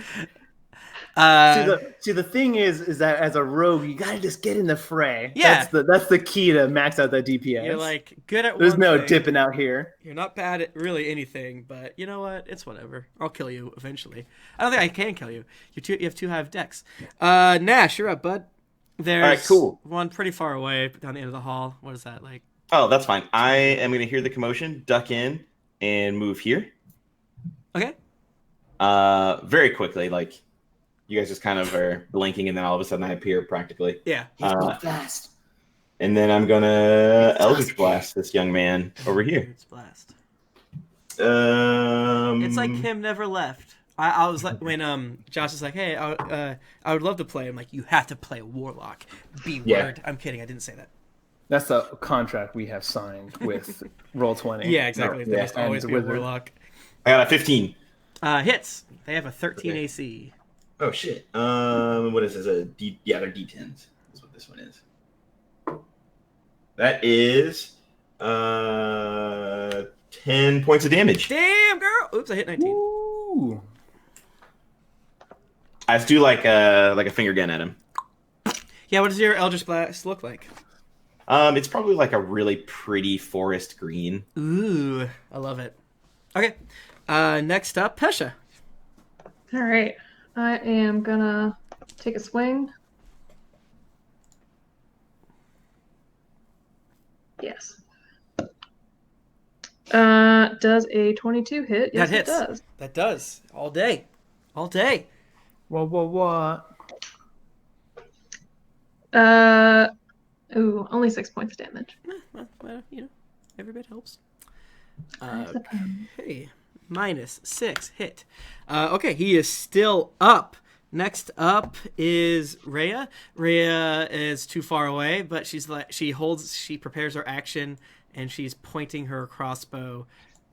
See, the thing is that as a rogue, you gotta just get in the fray. Yeah. That's the key to max out that DPS. You're like good at There's one no thing. dipping out here. You're not bad at really anything, but you know what? It's whatever. I'll kill you eventually. I don't think I can kill you. You have 2 high of dex. Nash, you're up, bud. There's All right, cool. one pretty far away down the end of the hall. What is that like? Oh, that's fine. I am going to hear the commotion, duck in, and move here. Okay. Very quickly. Like, you guys just kind of are blinking, and then all of a sudden I appear practically. Yeah. He's Uh, going fast. And then I'm going to Eldritch Blast this young man over here. It's blast. Um, It's like him never left. I was like when Josh was like, "Hey, I would love to play." I'm like, "You have to play Warlock." Be Yeah. word. I'm kidding. I didn't say that. That's the contract we have signed with Roll20. Yeah, exactly. No, They must and always be a Wizard. Warlock. I got a 15. Hits. They have a 13 Okay. AC. Oh shit. What is this? A D? Yeah, they're D10s. Is what this one is. That is 10 points of damage. Damn, girl! Oops, I hit 19. Ooh. I just do like a finger gun at him. Yeah, what does your Eldritch Blast look like? It's probably like a really pretty forest green. Ooh, I love it. Okay, next up, Pesha. All right. I am gonna take a swing. Yes. Does a 22 hit? Yes, That hits. it does. That does. All day. All day. What? Only 6 points of damage. Well, every bit helps. I suppose. Okay, -6 hit. Okay, he is still up. Next up is Rhea. Rhea is too far away, but she prepares her action, and she's pointing her crossbow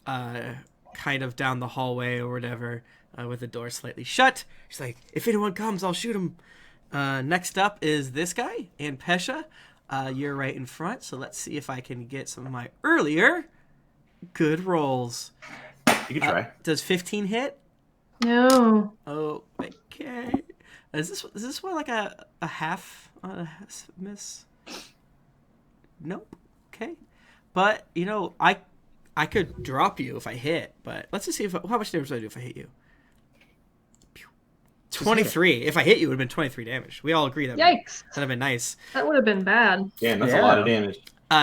kind of down the hallway or whatever, with the door slightly shut. She's like, if anyone comes, I'll shoot him. Next up is this guy, and Pesha. You're right in front, so let's see if I can get some of my earlier good rolls. You can try. Does 15 hit? No. Oh, okay. Is this one like a half miss? Nope. Okay. But I could drop you if I hit. But let's just see how much damage do I do if I hit you. 23. If I hit you, it would have been 23 damage. We all agree that Yikes. that'd have been nice. That would have been bad. Damn, that's a lot of damage.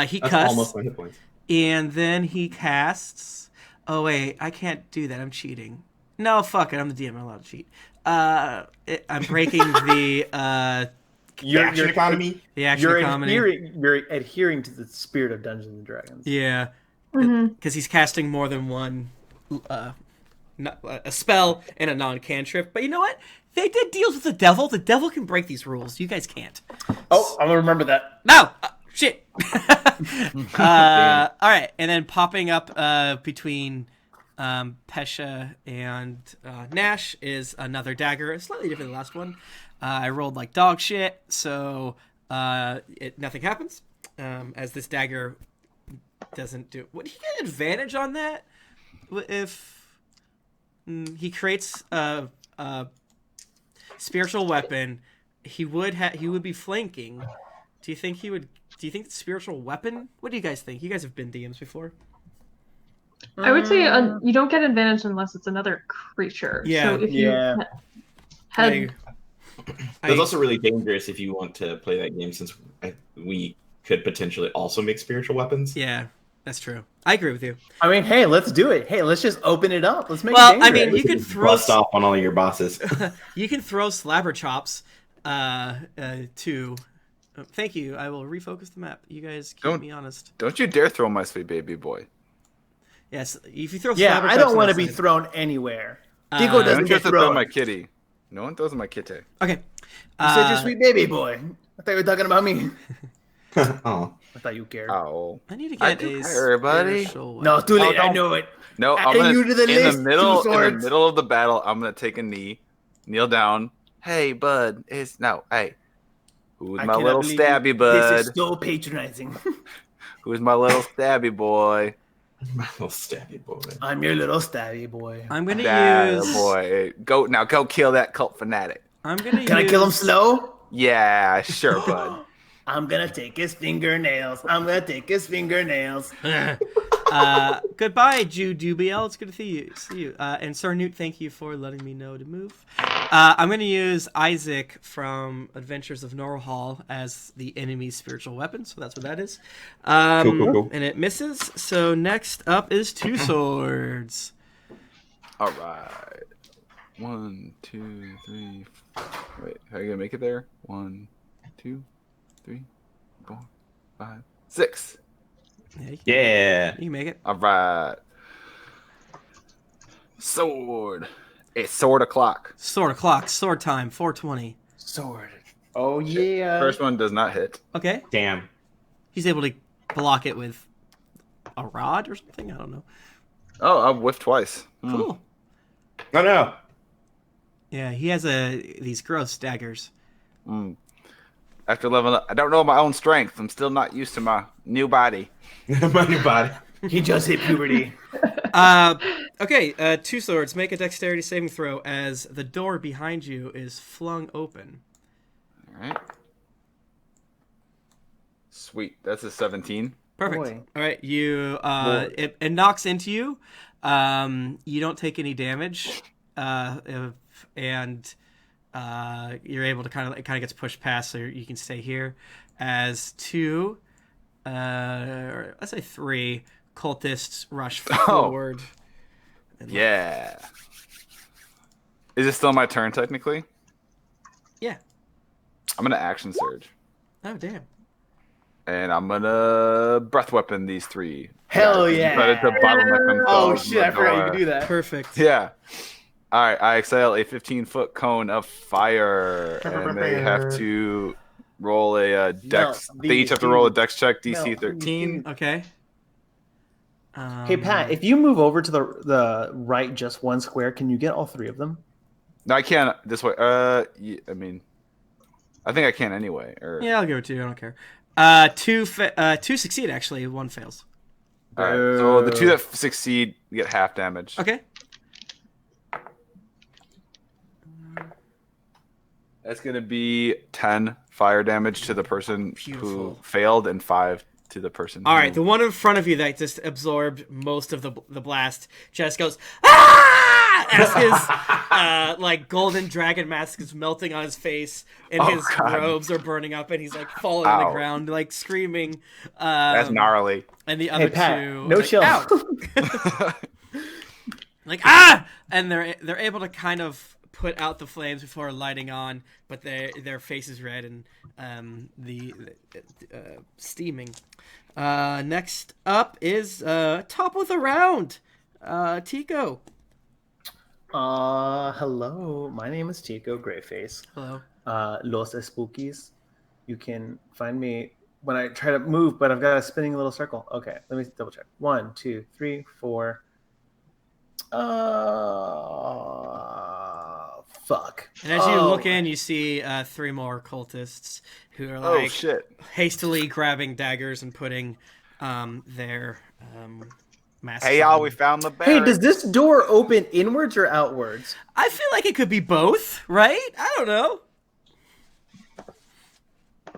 He That's cuts, almost my hit points. and then he casts. Oh wait, I can't do that. I'm cheating. No, fuck it. I'm the DM. I'm allowed to cheat. I'm breaking the Action economy. the action economy. You're adhering to the spirit of Dungeons and Dragons. Yeah, Mhm. because he's casting more than one a spell and a non-cantrip. But you know what? They did deals with the devil. The devil can break these rules. You guys can't. Oh, I'm gonna remember that. No! Shit! All right, and then popping up between Pesha and Gnash is another dagger, slightly different than the last one. I rolled like dog shit, so nothing happens. As this dagger doesn't do... Would he get advantage on that? If he creates a spiritual weapon, he would be flanking. Do you think the spiritual weapon? What do you guys think? You guys have been DMs before. I would say you don't get advantage unless it's another creature. Yeah. So if you had It's also really dangerous if you want to play that game, since we could potentially also make spiritual weapons. Yeah, that's true. I agree with you. I mean, hey, let's do it. Hey, let's just open it up. Let's make Well, it I dangerous. mean, you could throw Bust off on all your bosses. you can throw slabber chops to. Thank you. I will refocus the map. You guys keep me honest. Don't you dare throw my sweet baby boy. Yes, if you throw Yeah, slabber I chops don't on want to that be side- thrown anywhere. Tico I doesn't don't get get to throw thrown. my kitty. No one throws my kitty. Okay. You said your sweet baby boy. I thought you were talking about me. Oh. I thought you cared. Oh. I need to I get do a care, buddy. spiritual No, weapon. it's too late. Oh, I don't- know it. No, I'm Adding gonna, you to the in list, the middle two in the swords. middle of the battle, I'm gonna take a knee, kneel down. Hey, bud. Hey. Who's I my cannot little believe stabby bud? This is so patronizing. Who's my little stabby boy? My little stabby boy. I'm your little stabby boy. I'm gonna That use. boy. Go kill that cult fanatic. I'm gonna. Can I kill him slow? Yeah, sure, bud. I'm gonna take his fingernails. Goodbye, Jew Dubiel. It's good to see you. And Sir Newt, thank you for letting me know to move. I'm going to use Isaac from Adventures of Norhall as the enemy's spiritual weapon, so that's what that is. Cool. And it misses. So next up is Two Swords. All right. 1, 2, 3. Wait, how are you gonna make it there? 1, 2, 3, 4, 5, 6. Yeah. You can make it. All right. Sword. It's sword o'clock. Sword o'clock. Sword time. 4:20. Sword. Oh yeah. First one does not hit. Okay. Damn. He's able to block it with a rod or something. I don't know. Oh, I've whiffed twice. Cool. Oh no. Yeah, he has these gross daggers. After leveling up, I don't know my own strength. I'm still not used to my new body. My new body. He just hit puberty. Okay, two swords. Make a dexterity saving throw as the door behind you is flung open. All right. Sweet. That's a 17. Perfect. Boy. All right, you it knocks into you. You don't take any damage, and you're able to kind of gets pushed past, so you can stay here. As two, or let's say three cultists rush forward. Yeah. Is it still my turn technically? Yeah. I'm gonna action surge. Oh damn. And I'm gonna breath weapon these three. Hell yeah. Decided to bottleneck Oh themselves shit! I in the forgot you door. could do that. Perfect. Yeah. All right. I exhale a 15-foot cone of fire, and they have to roll a dex. No, they each have to roll a dex check, DC No, 13. Okay. Hey Pat, if you move over to the right just one square, can you get all three of them? No, I can't this way. I mean, I think I can anyway. Or Yeah, I'll give it to you. I don't care. Two succeed actually. One fails. all right. So the two that succeed get half damage. Okay. That's gonna be 10 fire damage to the person who Beautiful. failed, and 5 to the person. All who... right, the one in front of you that just absorbed most of the blast just goes ah as his like golden dragon mask is melting on his face and his God. robes are burning up and he's like falling on the Ow. ground like screaming. That's gnarly. And the other Pat, two, no like, chill. "Ow!" Like and they're able to kind of put out the flames before lighting on, but their face is red and the steaming. Next up is top of the round, Tico. Hello. My name is Tico Greyface. Hello. Los Spookies. You can find me when I try to move, but I've got a spinning little circle. Okay, let me double check. 1, 2, 3, 4. Fuck. And as you look in, you see three more cultists who are like Oh shit! hastily grabbing daggers and putting their masks Hey y'all, on. we found the Hey, bear. does this door open inwards or outwards? I feel like it could be both, right? I don't know.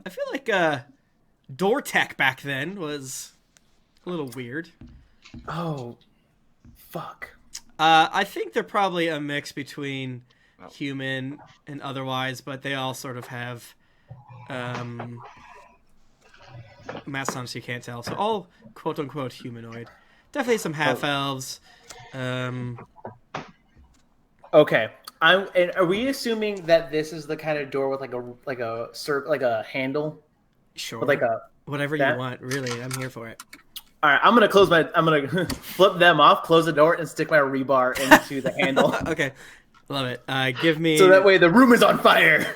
I feel like door tech back then was a little weird. Oh, fuck. I think they're probably a mix between human and otherwise, but they all sort of have masks on so you can't tell. So all quote-unquote humanoid. Definitely some half-elves. Okay. And are we assuming that this is the kind of door with like a handle? Sure. With like a Whatever that? you want, really. I'm here for it. All right, I'm gonna flip them off, close the door, and stick my rebar into the handle, Okay. Love it. Give me so that way the room is on fire.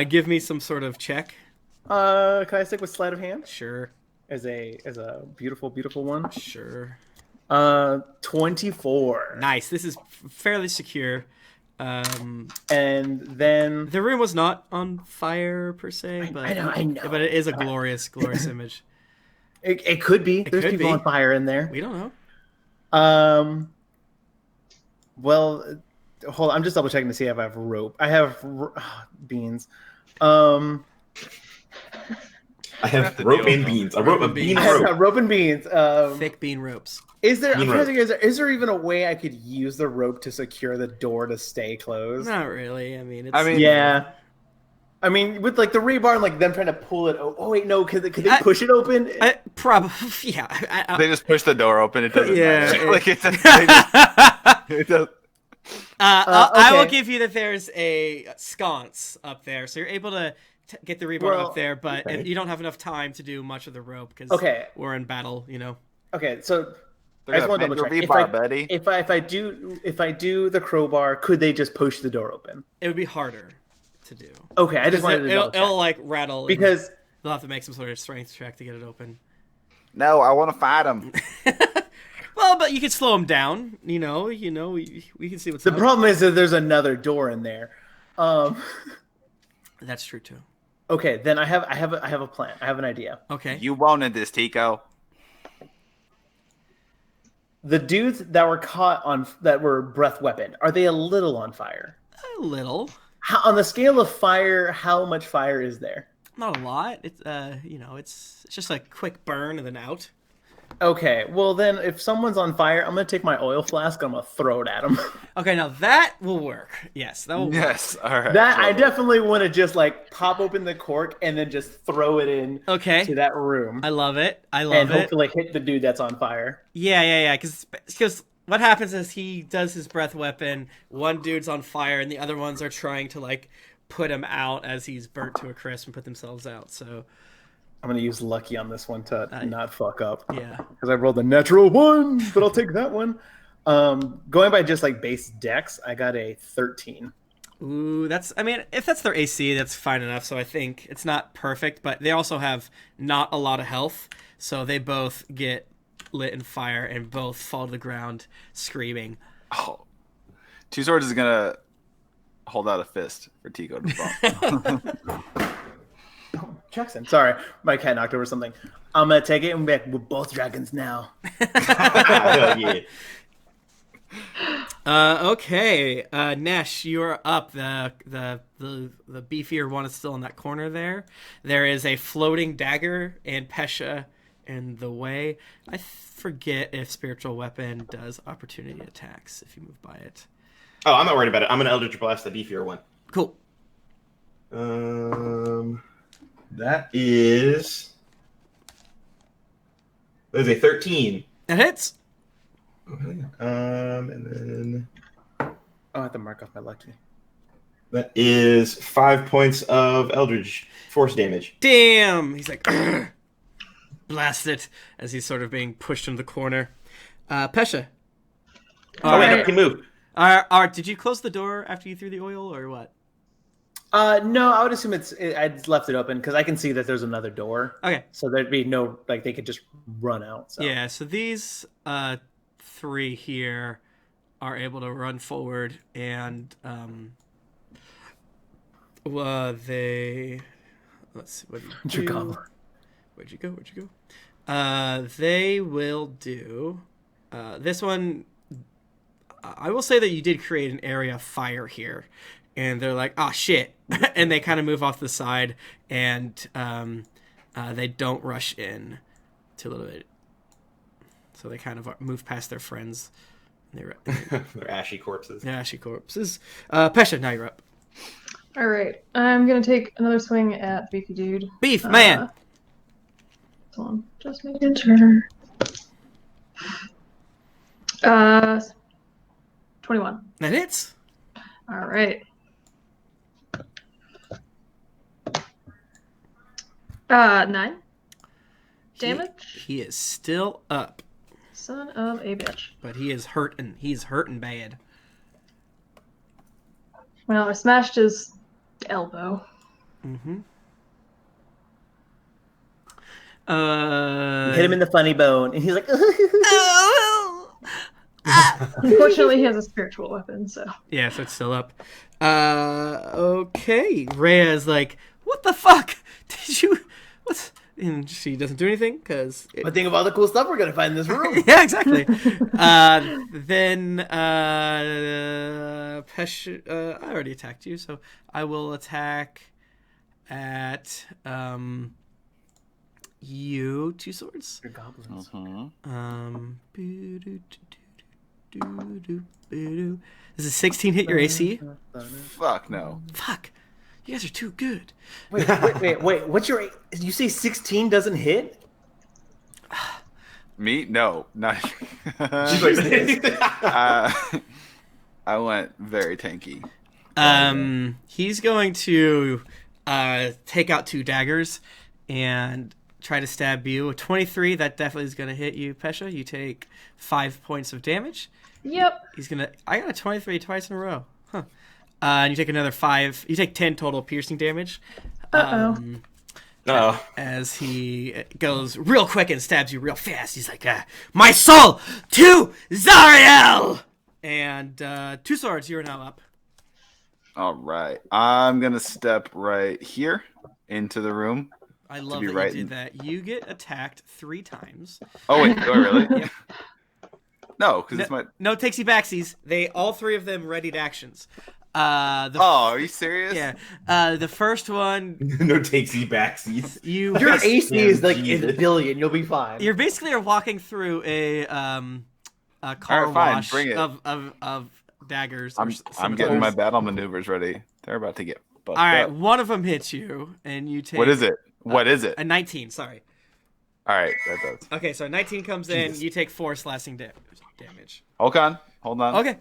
give me some sort of check. Can I stick with sleight of hand Sure. as a beautiful one? Sure. 24. Nice. This is fairly secure. And then The room was not on fire per se, but I know. But it is a glorious image. it could be. There's could people be. on fire in there. We don't know. Well, hold on. I'm just double checking to see if I have rope. I have beans. I have rope and beans. I wrote a bean I have rope. rope and beans. Thick bean ropes. Is there? I'm Bean trying to rope. think, is there even a way I could use the rope to secure the door to stay closed? Not really. I mean, it's, Yeah. I mean, with like the rebar and like them trying to pull it. Oh wait, no. Could they push it open? Probably. Yeah. They just push the door open. It doesn't Yeah. matter. Like it does. I will okay. give you that there's a sconce up there, so you're able to get the rebar Well, up there, but okay. you don't have enough time to do much of the rope because Okay. we're in battle. You know. Okay, so They're I just gonna want to bend double your check. rebar, buddy. If I do the crowbar, could they just push the door open? It would be harder to do. Okay, I just wanted to It'll, double check. it'll like rattle and Because they'll have to make some sort of strength check to get it open. No, I want to fight him. Well, Well, but you can slow him down. We can see what's The up. problem is that there's another door in there. That's true too. Okay, then I have a plan. I have an idea. Okay. You wanted this, Tico. The dudes that were that were breath weapon, are they a little on fire? A little. On the scale of fire, how much fire is there? Not a lot. It's it's just a quick burn and then out. Okay, well then, if someone's on fire, I'm gonna take my oil flask and I'm gonna throw it at them. Okay, now that will work. Yes, that will work. Yes, all right. That I definitely want to just like pop open the cork and then just throw it in Okay. to that room. I love it. And hopefully hit the dude that's on fire. Yeah. Because what happens is he does his breath weapon. One dude's on fire, and the other ones are trying to like put him out as he's burnt to a crisp and put themselves out. So I'm gonna use lucky on this one to not fuck up. yeah. Because I rolled a natural 1, but I'll take that one. Going by just like base dex, I got a 13. Ooh, if that's their AC, that's fine enough. So I think it's not perfect, but they also have not a lot of health, so they both get lit in fire and both fall to the ground screaming. Oh. Two Swords is gonna hold out a fist for Tico to bump. Jackson, sorry, my cat knocked over something. I'm gonna take it and be like, we're both dragons now. Hell yeah. Okay, Gnash, you are up. The beefier one is still in that corner there. There is a floating dagger and Pesha in the way. I forget if spiritual weapon does opportunity attacks if you move by it. Oh, I'm not worried about it. I'm gonna Eldritch Blast the beefier one. Cool. That is a 13. That hits. And then I have to mark off my lucky. that is 5 points of Eldritch Force damage. Damn. He's like, blast it as he's sort of being pushed into the corner. Pesha. Oh, wait, no, he moved. Did you close the door after you threw the oil or what? No, I would assume I'd left it open because I can see that there's another door. Okay. So there'd be no, like, they could just run out. So. Yeah, so these three here are able to run forward and they let's see what do you do? Where'd you go? They will do this one. I will say that you did create an area of fire here, and they're like, oh shit, and they kind of move off the side, and they don't rush in to a little bit. So they kind of move past their friends. They're ashy corpses. Yeah, ashy corpses. Pesha, now you're up. All right, I'm gonna take another swing at Beefy Dude. Beef man. Hold on, just making sure. 21. That hits. All right. 9 damage. He is still up, Son of a bitch. but he is hurting. He's hurting bad. Well, I smashed his elbow. Mm-hmm. Hit him in the funny bone, and he's like, Unfortunately, he has a spiritual weapon, so. Yeah, so it's still up. Okay. Rhea is like, what the fuck? Did you... What's... And she doesn't do anything, because... but think of all the cool stuff we're going to find in this room. Yeah, exactly. Then, Pesh... I already attacked you, so I will attack at, you, Two Swords. They're goblins. Does a 16 hit your AC? Fuck no. Fuck. You guys are too good. Wait. What's your... You say 16 doesn't hit? Me? No. Not... Jesus. I went very tanky. He's going to take out 2 daggers and try to stab you. A 23, that definitely is going to hit you, Pesha. You take 5 points of damage. Yep. He's going to... I got a 23 twice in a row. Huh. And you take another 5. You take 10 total piercing damage. Uh-oh. No. As he goes real quick and stabs you real fast. He's like, my soul to Zariel! And Two Swords, you're now up. All right. I'm going to step right here into the room. I love be that right you in- did that. You get attacked 3 times. Oh, wait. Do I really? Yep. No, because it's my... No takesy backsies. All 3 of them readied actions. are you serious? Yeah. The first one, No takesy backsies. Your AC is like in Jesus. a billion. You'll be fine. you're basically walking through a car All right, fine, wash bring it. of daggers. I'm scimitars. getting my battle maneuvers ready. They're about to get buffed All right, up. one of them hits you, and you take. What is it? What is it? A 19. Sorry. All right, that does. Okay, so 19 comes in. You take 4 slashing damage. Hold on. Okay.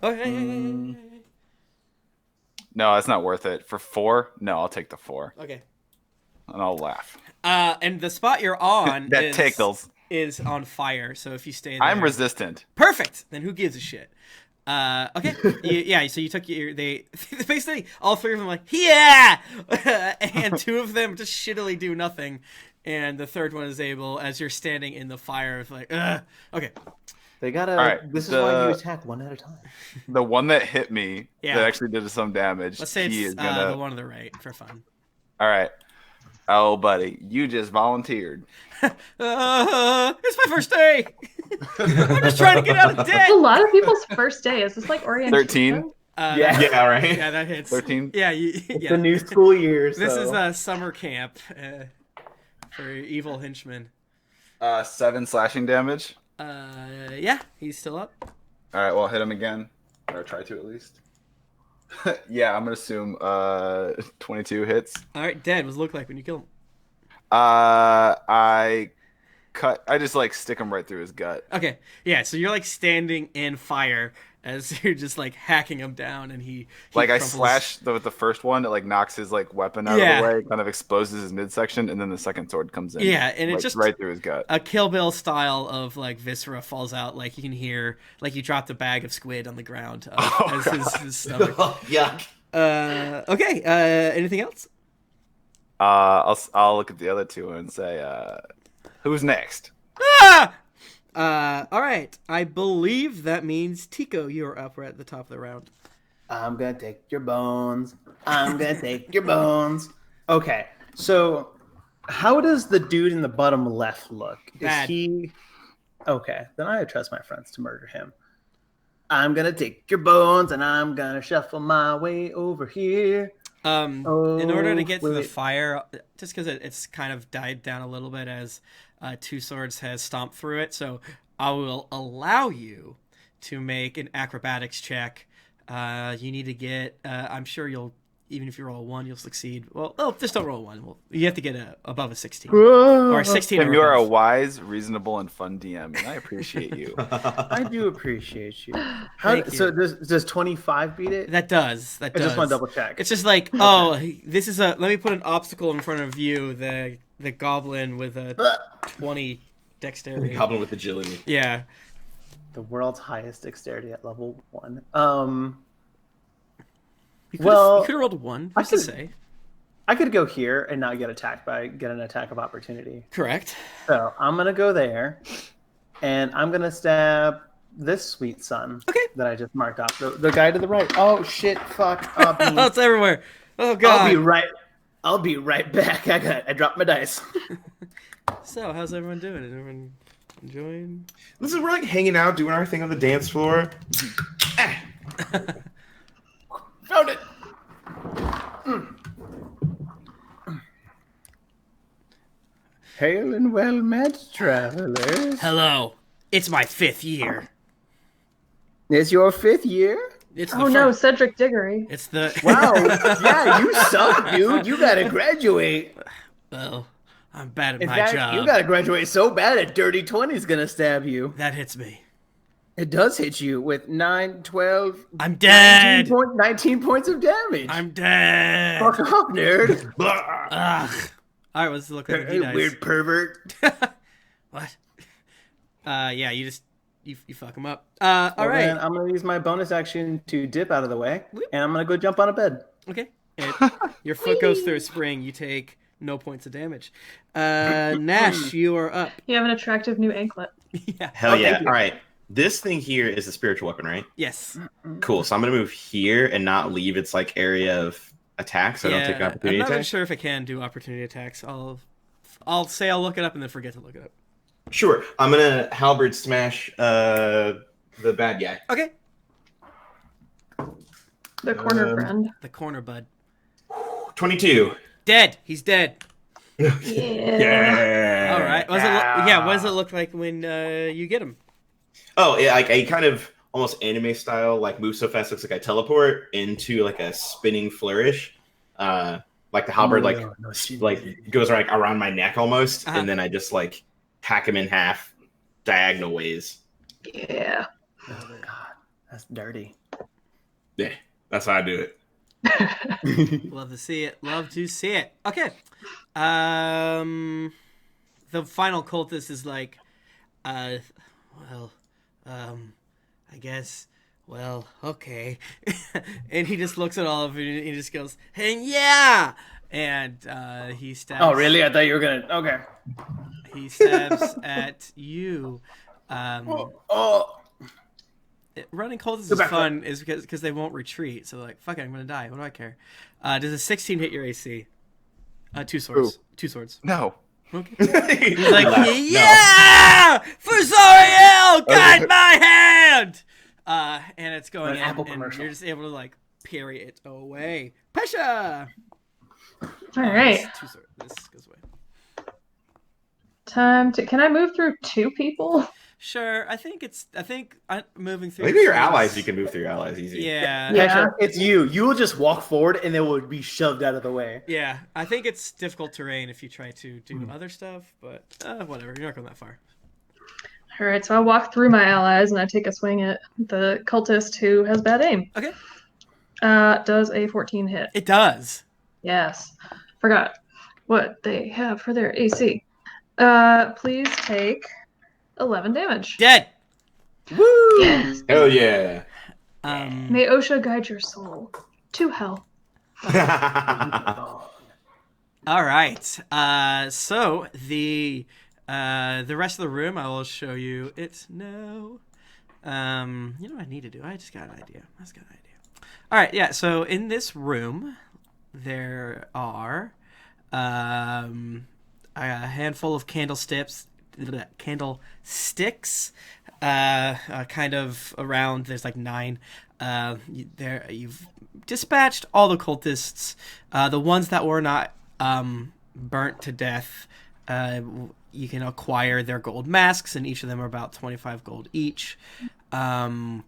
No, that's not worth it. For 4? No, I'll take the 4. Okay. And I'll laugh. And the spot you're on That tickles. is on fire. So if you stay there, I'm resistant. perfect. Then who gives a shit? Okay. Yeah. So you took they basically all 3 of them are like yeah, and 2 of them just shittily do nothing, and the third one is able as you're standing in the fire of like okay. They gotta. All right, This is why you attack one at a time. The one that hit me Yeah. that actually did some damage. Let's say he it's is gonna. the one on the right for fun. All right. Oh, buddy, you just volunteered. It's my first day. I'm just trying to get out of debt. It's a lot of people's first day. Is this like orientation? 13. Yeah. Yeah, right. Yeah, that hits. 13. Yeah, It's yeah. a new school year. This so. is summer camp for evil henchmen. 7 slashing damage. Yeah, he's still up. All right, well, hit him again, or try to at least. Yeah, I'm gonna assume 22 hits. All right, dead. What's it look like when you kill him? I just like stick him right through his gut. Okay, yeah. So you're like standing in fire as you're just like hacking him down, and he Like I crumples. slash with the first one, it like knocks his like weapon out Yeah. of the way, kind of exposes his midsection, and then the second sword comes in. Yeah, and it like, just right through his gut. a Kill Bill style of like viscera falls out. Like you can hear like you dropped a bag of squid on the ground as his stomach. Yuck. Okay. Anything else? I'll look at the other 2 and say, who's next? Ah! All right. I believe that means Tico, you're up right at the top of the round. I'm gonna take your bones. I'm gonna take your bones. Okay, so how does the dude in the bottom left look? Bad. Is he okay? Then I trust my friends to murder him. I'm gonna take your bones and I'm gonna shuffle my way over here. In order to get to the wait. fire, just because it's kind of died down a little bit as Two Swords has stomped through it, so I will allow you to make an acrobatics check. You need to get. I'm sure you'll. Even if you roll a 1, you'll succeed. Well, just don't roll a 1. Well, you have to get above a 16 or a 16. Tim, or you are a above. wise, reasonable, and fun DM, and I appreciate you. I do appreciate you. Thank So you. does 25 beat it? That does. I just want to double check. It's just like, oh, this is a. Let me put an obstacle in front of you. The goblin with a 20 dexterity. Goblin with agility. Yeah. The world's highest dexterity at level 1. You could Well, have rolled a 1. I Who's to could- say? I could go here and not get attacked, but I get an attack of opportunity. Correct. So I'm gonna go there, and I'm gonna stab this sweet son. Okay. That I just marked off. The guy to the right. Oh shit! Fuck. Oh, it's everywhere. Oh god. I'll be right back. I dropped my dice. So, how's everyone doing? Is everyone enjoying? Listen, we're like hanging out, doing our thing on the dance floor. Found it. Hail and well met, travelers. Hello. It's my 5th year. It's your 5th year? It's the Oh no, first. Cedric Diggory. It's the. Wow. Yeah, you suck, dude. You gotta graduate. Well, I'm bad at In my fact, job. you gotta graduate so bad a dirty 20 is gonna stab you. That hits me. It does hit you with 9, 12, I'm dead. 19 points of damage. I'm dead. Fuck off, nerd. Ugh. All right, what's it look like? Hey, weird pervert. What? Yeah, you just you fuck him up. All Well, right. then I'm gonna use my bonus action to dip out of the way, Whoop. and I'm gonna go jump on a bed. Okay. Your foot goes through a spring. You take No points of damage. Gnash, you are up. You have an attractive new anklet. Yeah. Hell yeah! thank you. All right, this thing here is a spiritual weapon, right? Yes. Cool. So I'm gonna move here and not leave its like area of attack, so I don't take an I'm opportunity not even attack. sure if it can do opportunity attacks. I'll say I'll look it up and then forget to look it up. Sure. I'm gonna halberd smash the bad guy. Okay. The corner friend. The corner bud. 22. Dead. He's dead. Yeah. All right. What does it look like when you get him? Oh, yeah, like a kind of almost anime style, like move so fast looks like I teleport into like a spinning flourish. Like the halberd like goes like around my neck almost, and then I just like hack him in half diagonal ways. Yeah. Oh God, that's dirty. Yeah, that's how I do it. Love to see it. Love to see it. Okay. The final cultist is like, I guess, well, okay. And he just looks at all of it and he just goes, hey, yeah! And he stabs. Oh, really? I thought you were gonna. Okay. He stabs at you. Running cultists is fun is because they won't retreat. So like, fuck it, I'm gonna die. What do I care? Does a 16 hit your AC? 2 swords. Ooh. 2 swords. No. Okay. He's like, yeah! For Zariel, guide my hand! And it's going An in, Apple and commercial. you're just able to like parry it away. Pesha! All right. This goes away. Time to. Can I move through 2 people? Sure, I think moving through. Maybe your trees- allies, you can move through your allies easy. Yeah. Yeah. It's you. You will just walk forward, and they will be shoved out of the way. Yeah, I think it's difficult terrain if you try to do other stuff, but whatever. You're not going that far. All right. So I walk through my allies and I take a swing at the cultist who has bad aim. Okay. Does a 14 hit? It does. Yes. Forgot what they have for their AC. Please take 11 damage. Dead. Woo! Yes. Hell yeah. May OSHA guide your soul to hell. All right. So the rest of the room, I will show you it now. You know what I need to do? I just got an idea. All right. Yeah. So in this room, there are a handful of candlesticks. Kind of around. There's like 9. You've dispatched all the cultists. The ones that were not burnt to death. You can acquire their gold masks, and each of them are about 25 gold each. Yeah,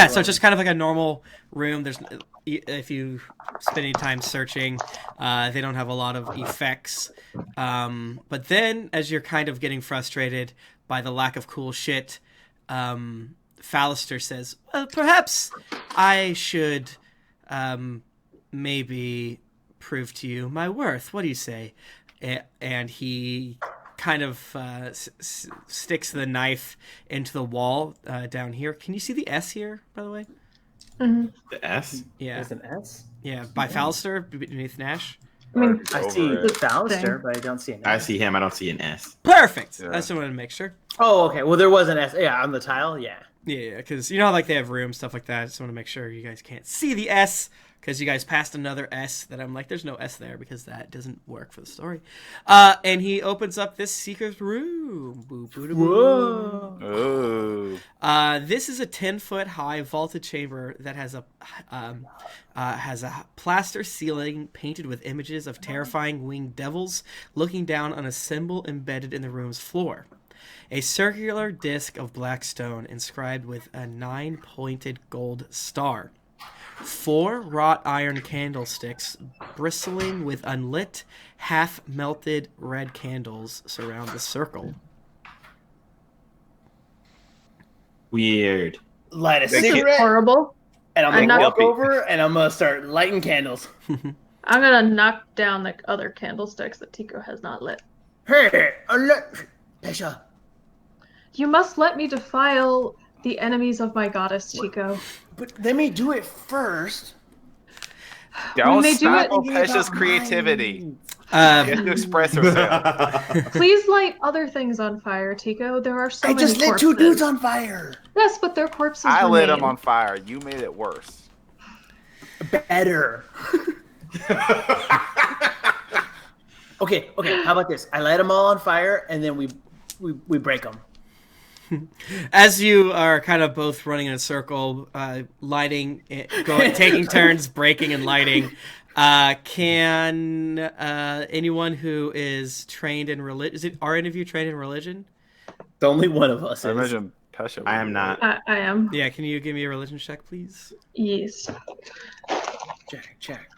so it's just kind of like a normal room. There's, if you spend any time searching, they don't have a lot of effects. But then, as you're kind of getting frustrated by the lack of cool shit, Fallister says, well, perhaps I should maybe prove to you my worth. What do you say? And he kind of sticks the knife into the wall down here. Can you see the S here, by the way? Mm-hmm. The S? Yeah. There's an S? Yeah, by Fallister, beneath Gnash. I mean, I see Over the it. Fallister, but I don't see an S. I see him. I don't see an S. Perfect! Yeah. I just wanted to make sure. Oh, okay. Well, there was an S. Yeah, on the tile, yeah. Yeah, because you know how, like, they have rooms, stuff like that. I just want to make sure you guys can't see the S, because you guys passed another S that I'm like, there's no S there, because that doesn't work for the story. And he opens up this seeker's room. Boop, boop, boop, boop. Oh. This is a 10-foot high vaulted chamber that has a plaster ceiling painted with images of terrifying winged devils looking down on a symbol embedded in the room's floor. A circular disc of black stone inscribed with a 9-pointed gold star. 4 wrought iron candlesticks bristling with unlit, half-melted red candles surround the circle. Weird. Light a this is cigarette, horrible. and I'm I'm gonna not- walk over, and I'm gonna start lighting candles. I'm gonna knock down the other candlesticks that Tico has not lit. Hey, Pesha. You must let me defile the enemies of my goddess, Tico. But let me do it first. Don't may do stop it- Pesha's creativity. She Um, has to express herself. Please light other things on fire, Tico. There are so I many just lit corpses. 2 dudes on fire. Yes, but their corpses I remain. lit them on fire. You made it worse. Better. Okay. How about this? I light them all on fire, and then we break them. As you are kind of both running in a circle, lighting, taking turns, breaking and lighting, can anyone who is trained in religion? Are any of you trained in religion? Only one of us I is. imagine Pesha. I am not. I am. Yeah, can you give me a religion check, please? Yes. Check.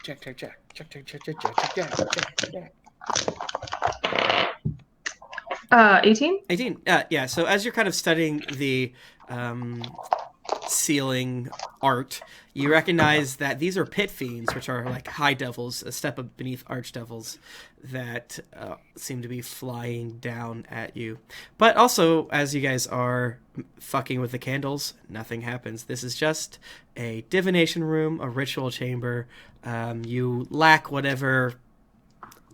18? 18. Yeah, so as you're kind of studying the ceiling art, you recognize that these are pit fiends, which are like high devils, a step beneath archdevils that seem to be flying down at you. But also, as you guys are fucking with the candles, nothing happens. This is just a divination room, a ritual chamber. You lack whatever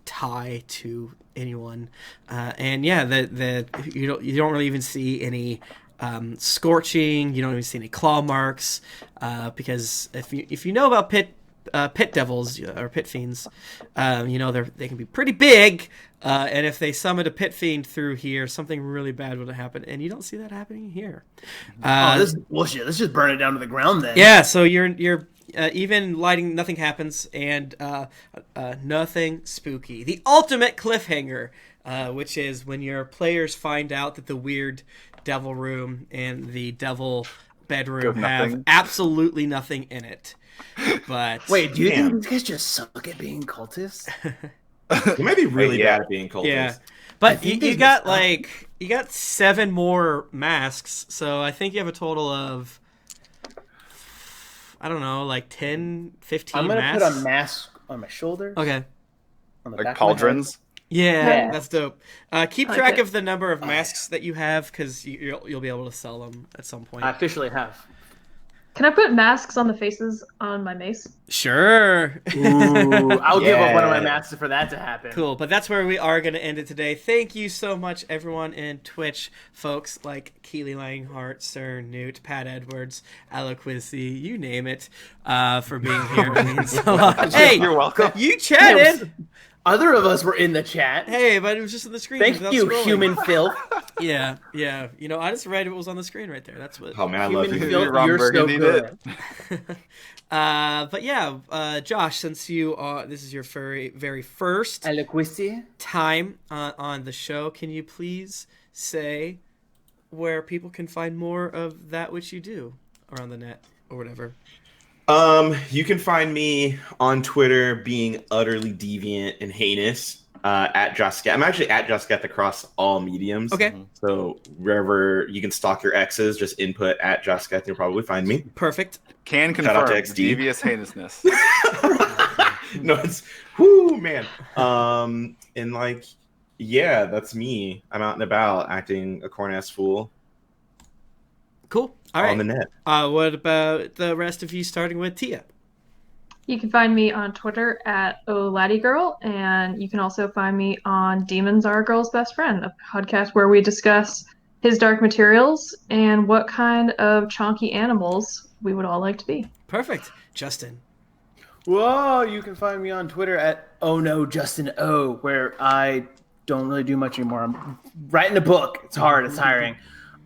tie to anyone, and yeah, you don't really even see any scorching. You don't even see any claw marks, because if you know about pit devils or pit fiends, you know they can be pretty big, and if they summoned a pit fiend through here, something really bad would have happened, and you don't see that happening here. This is bullshit. Let's just burn it down to the ground then. Yeah, so you're even lighting, nothing happens, and nothing spooky. The ultimate cliffhanger, which is when your players find out that the weird devil room and the devil bedroom have absolutely nothing in it. But wait, do you think these guys just suck at being cultists? You might be really bad at being cultists. Yeah, but you got 7 more masks, so I think you have a total of, I don't know, like 10, 15 I'm going to masks. put a mask on my shoulders. Okay. On the Like back of my head. pauldrons. Yeah, that's dope. Keep track of the number of masks that you have, because you'll be able to sell them at some point. I officially have. Can I put masks on the faces on my mace? Sure. Ooh, I'll give up one of my masks for that to happen. Cool, but that's where we are going to end it today. Thank you so much, everyone in Twitch, folks like Keely Langhart, Sir Newt, Pat Edwards, Eloquency, you name it, for being here. It means a lot. Hey, You're welcome. you chatted. Other of us were in the chat. Hey, but it was just on the screen. Thank without you, scrolling. human filth. Yeah. You know, I just read what was on the screen right there. That's what. Oh man, I love Human you. filth, Ron you're so Burgundy good. But yeah, Josh, since this is your very first Eloquency. time on the show, can you please say where people can find more of that which you do around the net or whatever? You can find me on Twitter being utterly deviant and heinous. At Joscat. I'm actually at Joscat across all mediums. Okay. So wherever you can stalk your exes, just input at Joscat, you'll probably find me. Perfect. Can Shout out confirm to XD. devious heinousness. No, it's whoo man. And like, yeah, that's me. I'm out and about acting a corn ass fool Cool. All right. on the net. What about the rest of you, starting with Tia? You can find me on Twitter at OLaddieGirl, and you can also find me on Demons Are a Girl's Best Friend, a podcast where we discuss his dark materials and what kind of chonky animals we would all like to be. Perfect. Justin. Whoa, you can find me on Twitter at Oh No Justin O, where I don't really do much anymore. I'm writing a book. It's hard. It's tiring.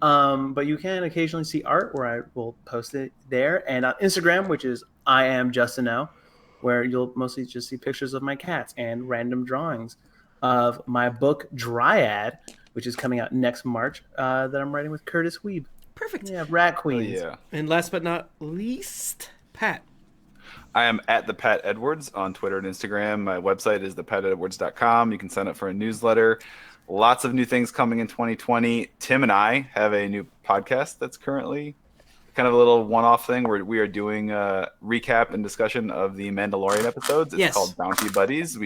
But you can occasionally see art where I will post it there, and on Instagram, which is I am Justin O, where you'll mostly just see pictures of my cats and random drawings of my book Dryad, which is coming out next March, that I'm writing with Curtis Weeb. Perfect. Yeah, Rat Oh, Queens. yeah. And last but not least, Pat. I am at the Pat Edwards on Twitter and Instagram. My website is thepatedwards.com. You can sign up for a newsletter. Lots of new things coming in 2020. Tim and I have a new podcast that's currently kind of a little one-off thing where we are doing a recap and discussion of the Mandalorian episodes. It's called Bounty Buddies.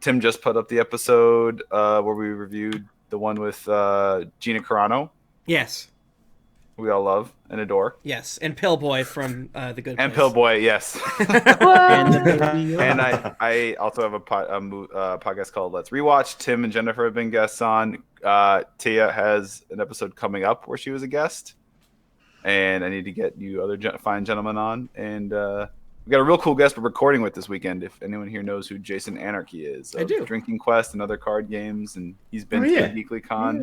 Tim just put up the episode where we reviewed the one with Gina Carano. Yes. who we all love and adore. Yes, and Pillboy from The Good And Place. Pillboy, yes. And the baby Yoda. And I also have a podcast called Let's Rewatch. Tim and Jennifer have been guests on. Tia has an episode coming up where she was a guest. And I need to get you other fine gentlemen on. And we got a real cool guest we're recording with this weekend. If anyone here knows who Jason Anarchy is. I do. Drinking Quest and other card games. And he's been to Geekly Con.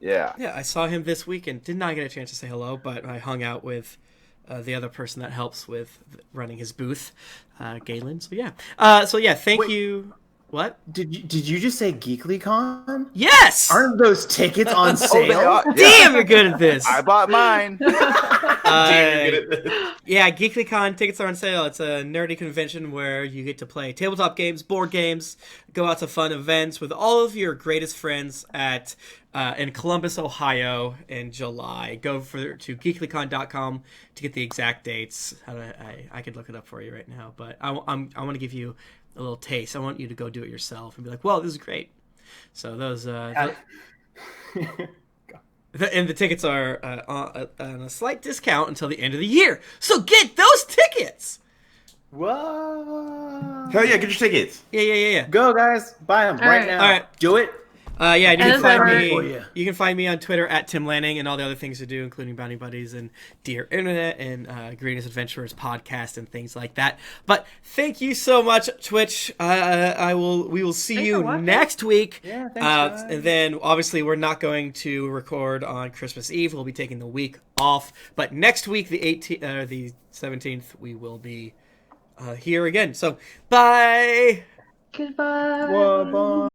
Yeah. Yeah, I saw him this week and did not get a chance to say hello, but I hung out with the other person that helps with running his booth, Galen. So yeah, thank you. What? Did you just say GeeklyCon? Yes! Aren't those tickets on sale? they are. Damn, you're good at this. I bought mine. Yeah, GeeklyCon tickets are on sale. It's a nerdy convention where you get to play tabletop games, board games, go out to fun events with all of your greatest friends at in Columbus, Ohio in July. Go to geeklycon.com to get the exact dates. I could look it up for you right now, but I want to give you a little taste. I want you to go do it yourself and be like, "Well, this is great." So those and the tickets are on a slight discount until the end of the year. So get those tickets. Whoa! Hell yeah, get your tickets. Yeah. Go, guys. Buy them right now. All right. Do it. You for can find me on Twitter at Tim Lanning and all the other things to do, including Bounty Buddies and Dear Internet and Greatest Adventurers podcast and things like that. But thank you so much, Twitch. We will see Thanks you for watching. next week. Yeah, thanks, guys. And then obviously we're not going to record on Christmas Eve. We'll be taking the week off. But next week, the 17th, we will be here again. So bye. Goodbye. Whoa, bye.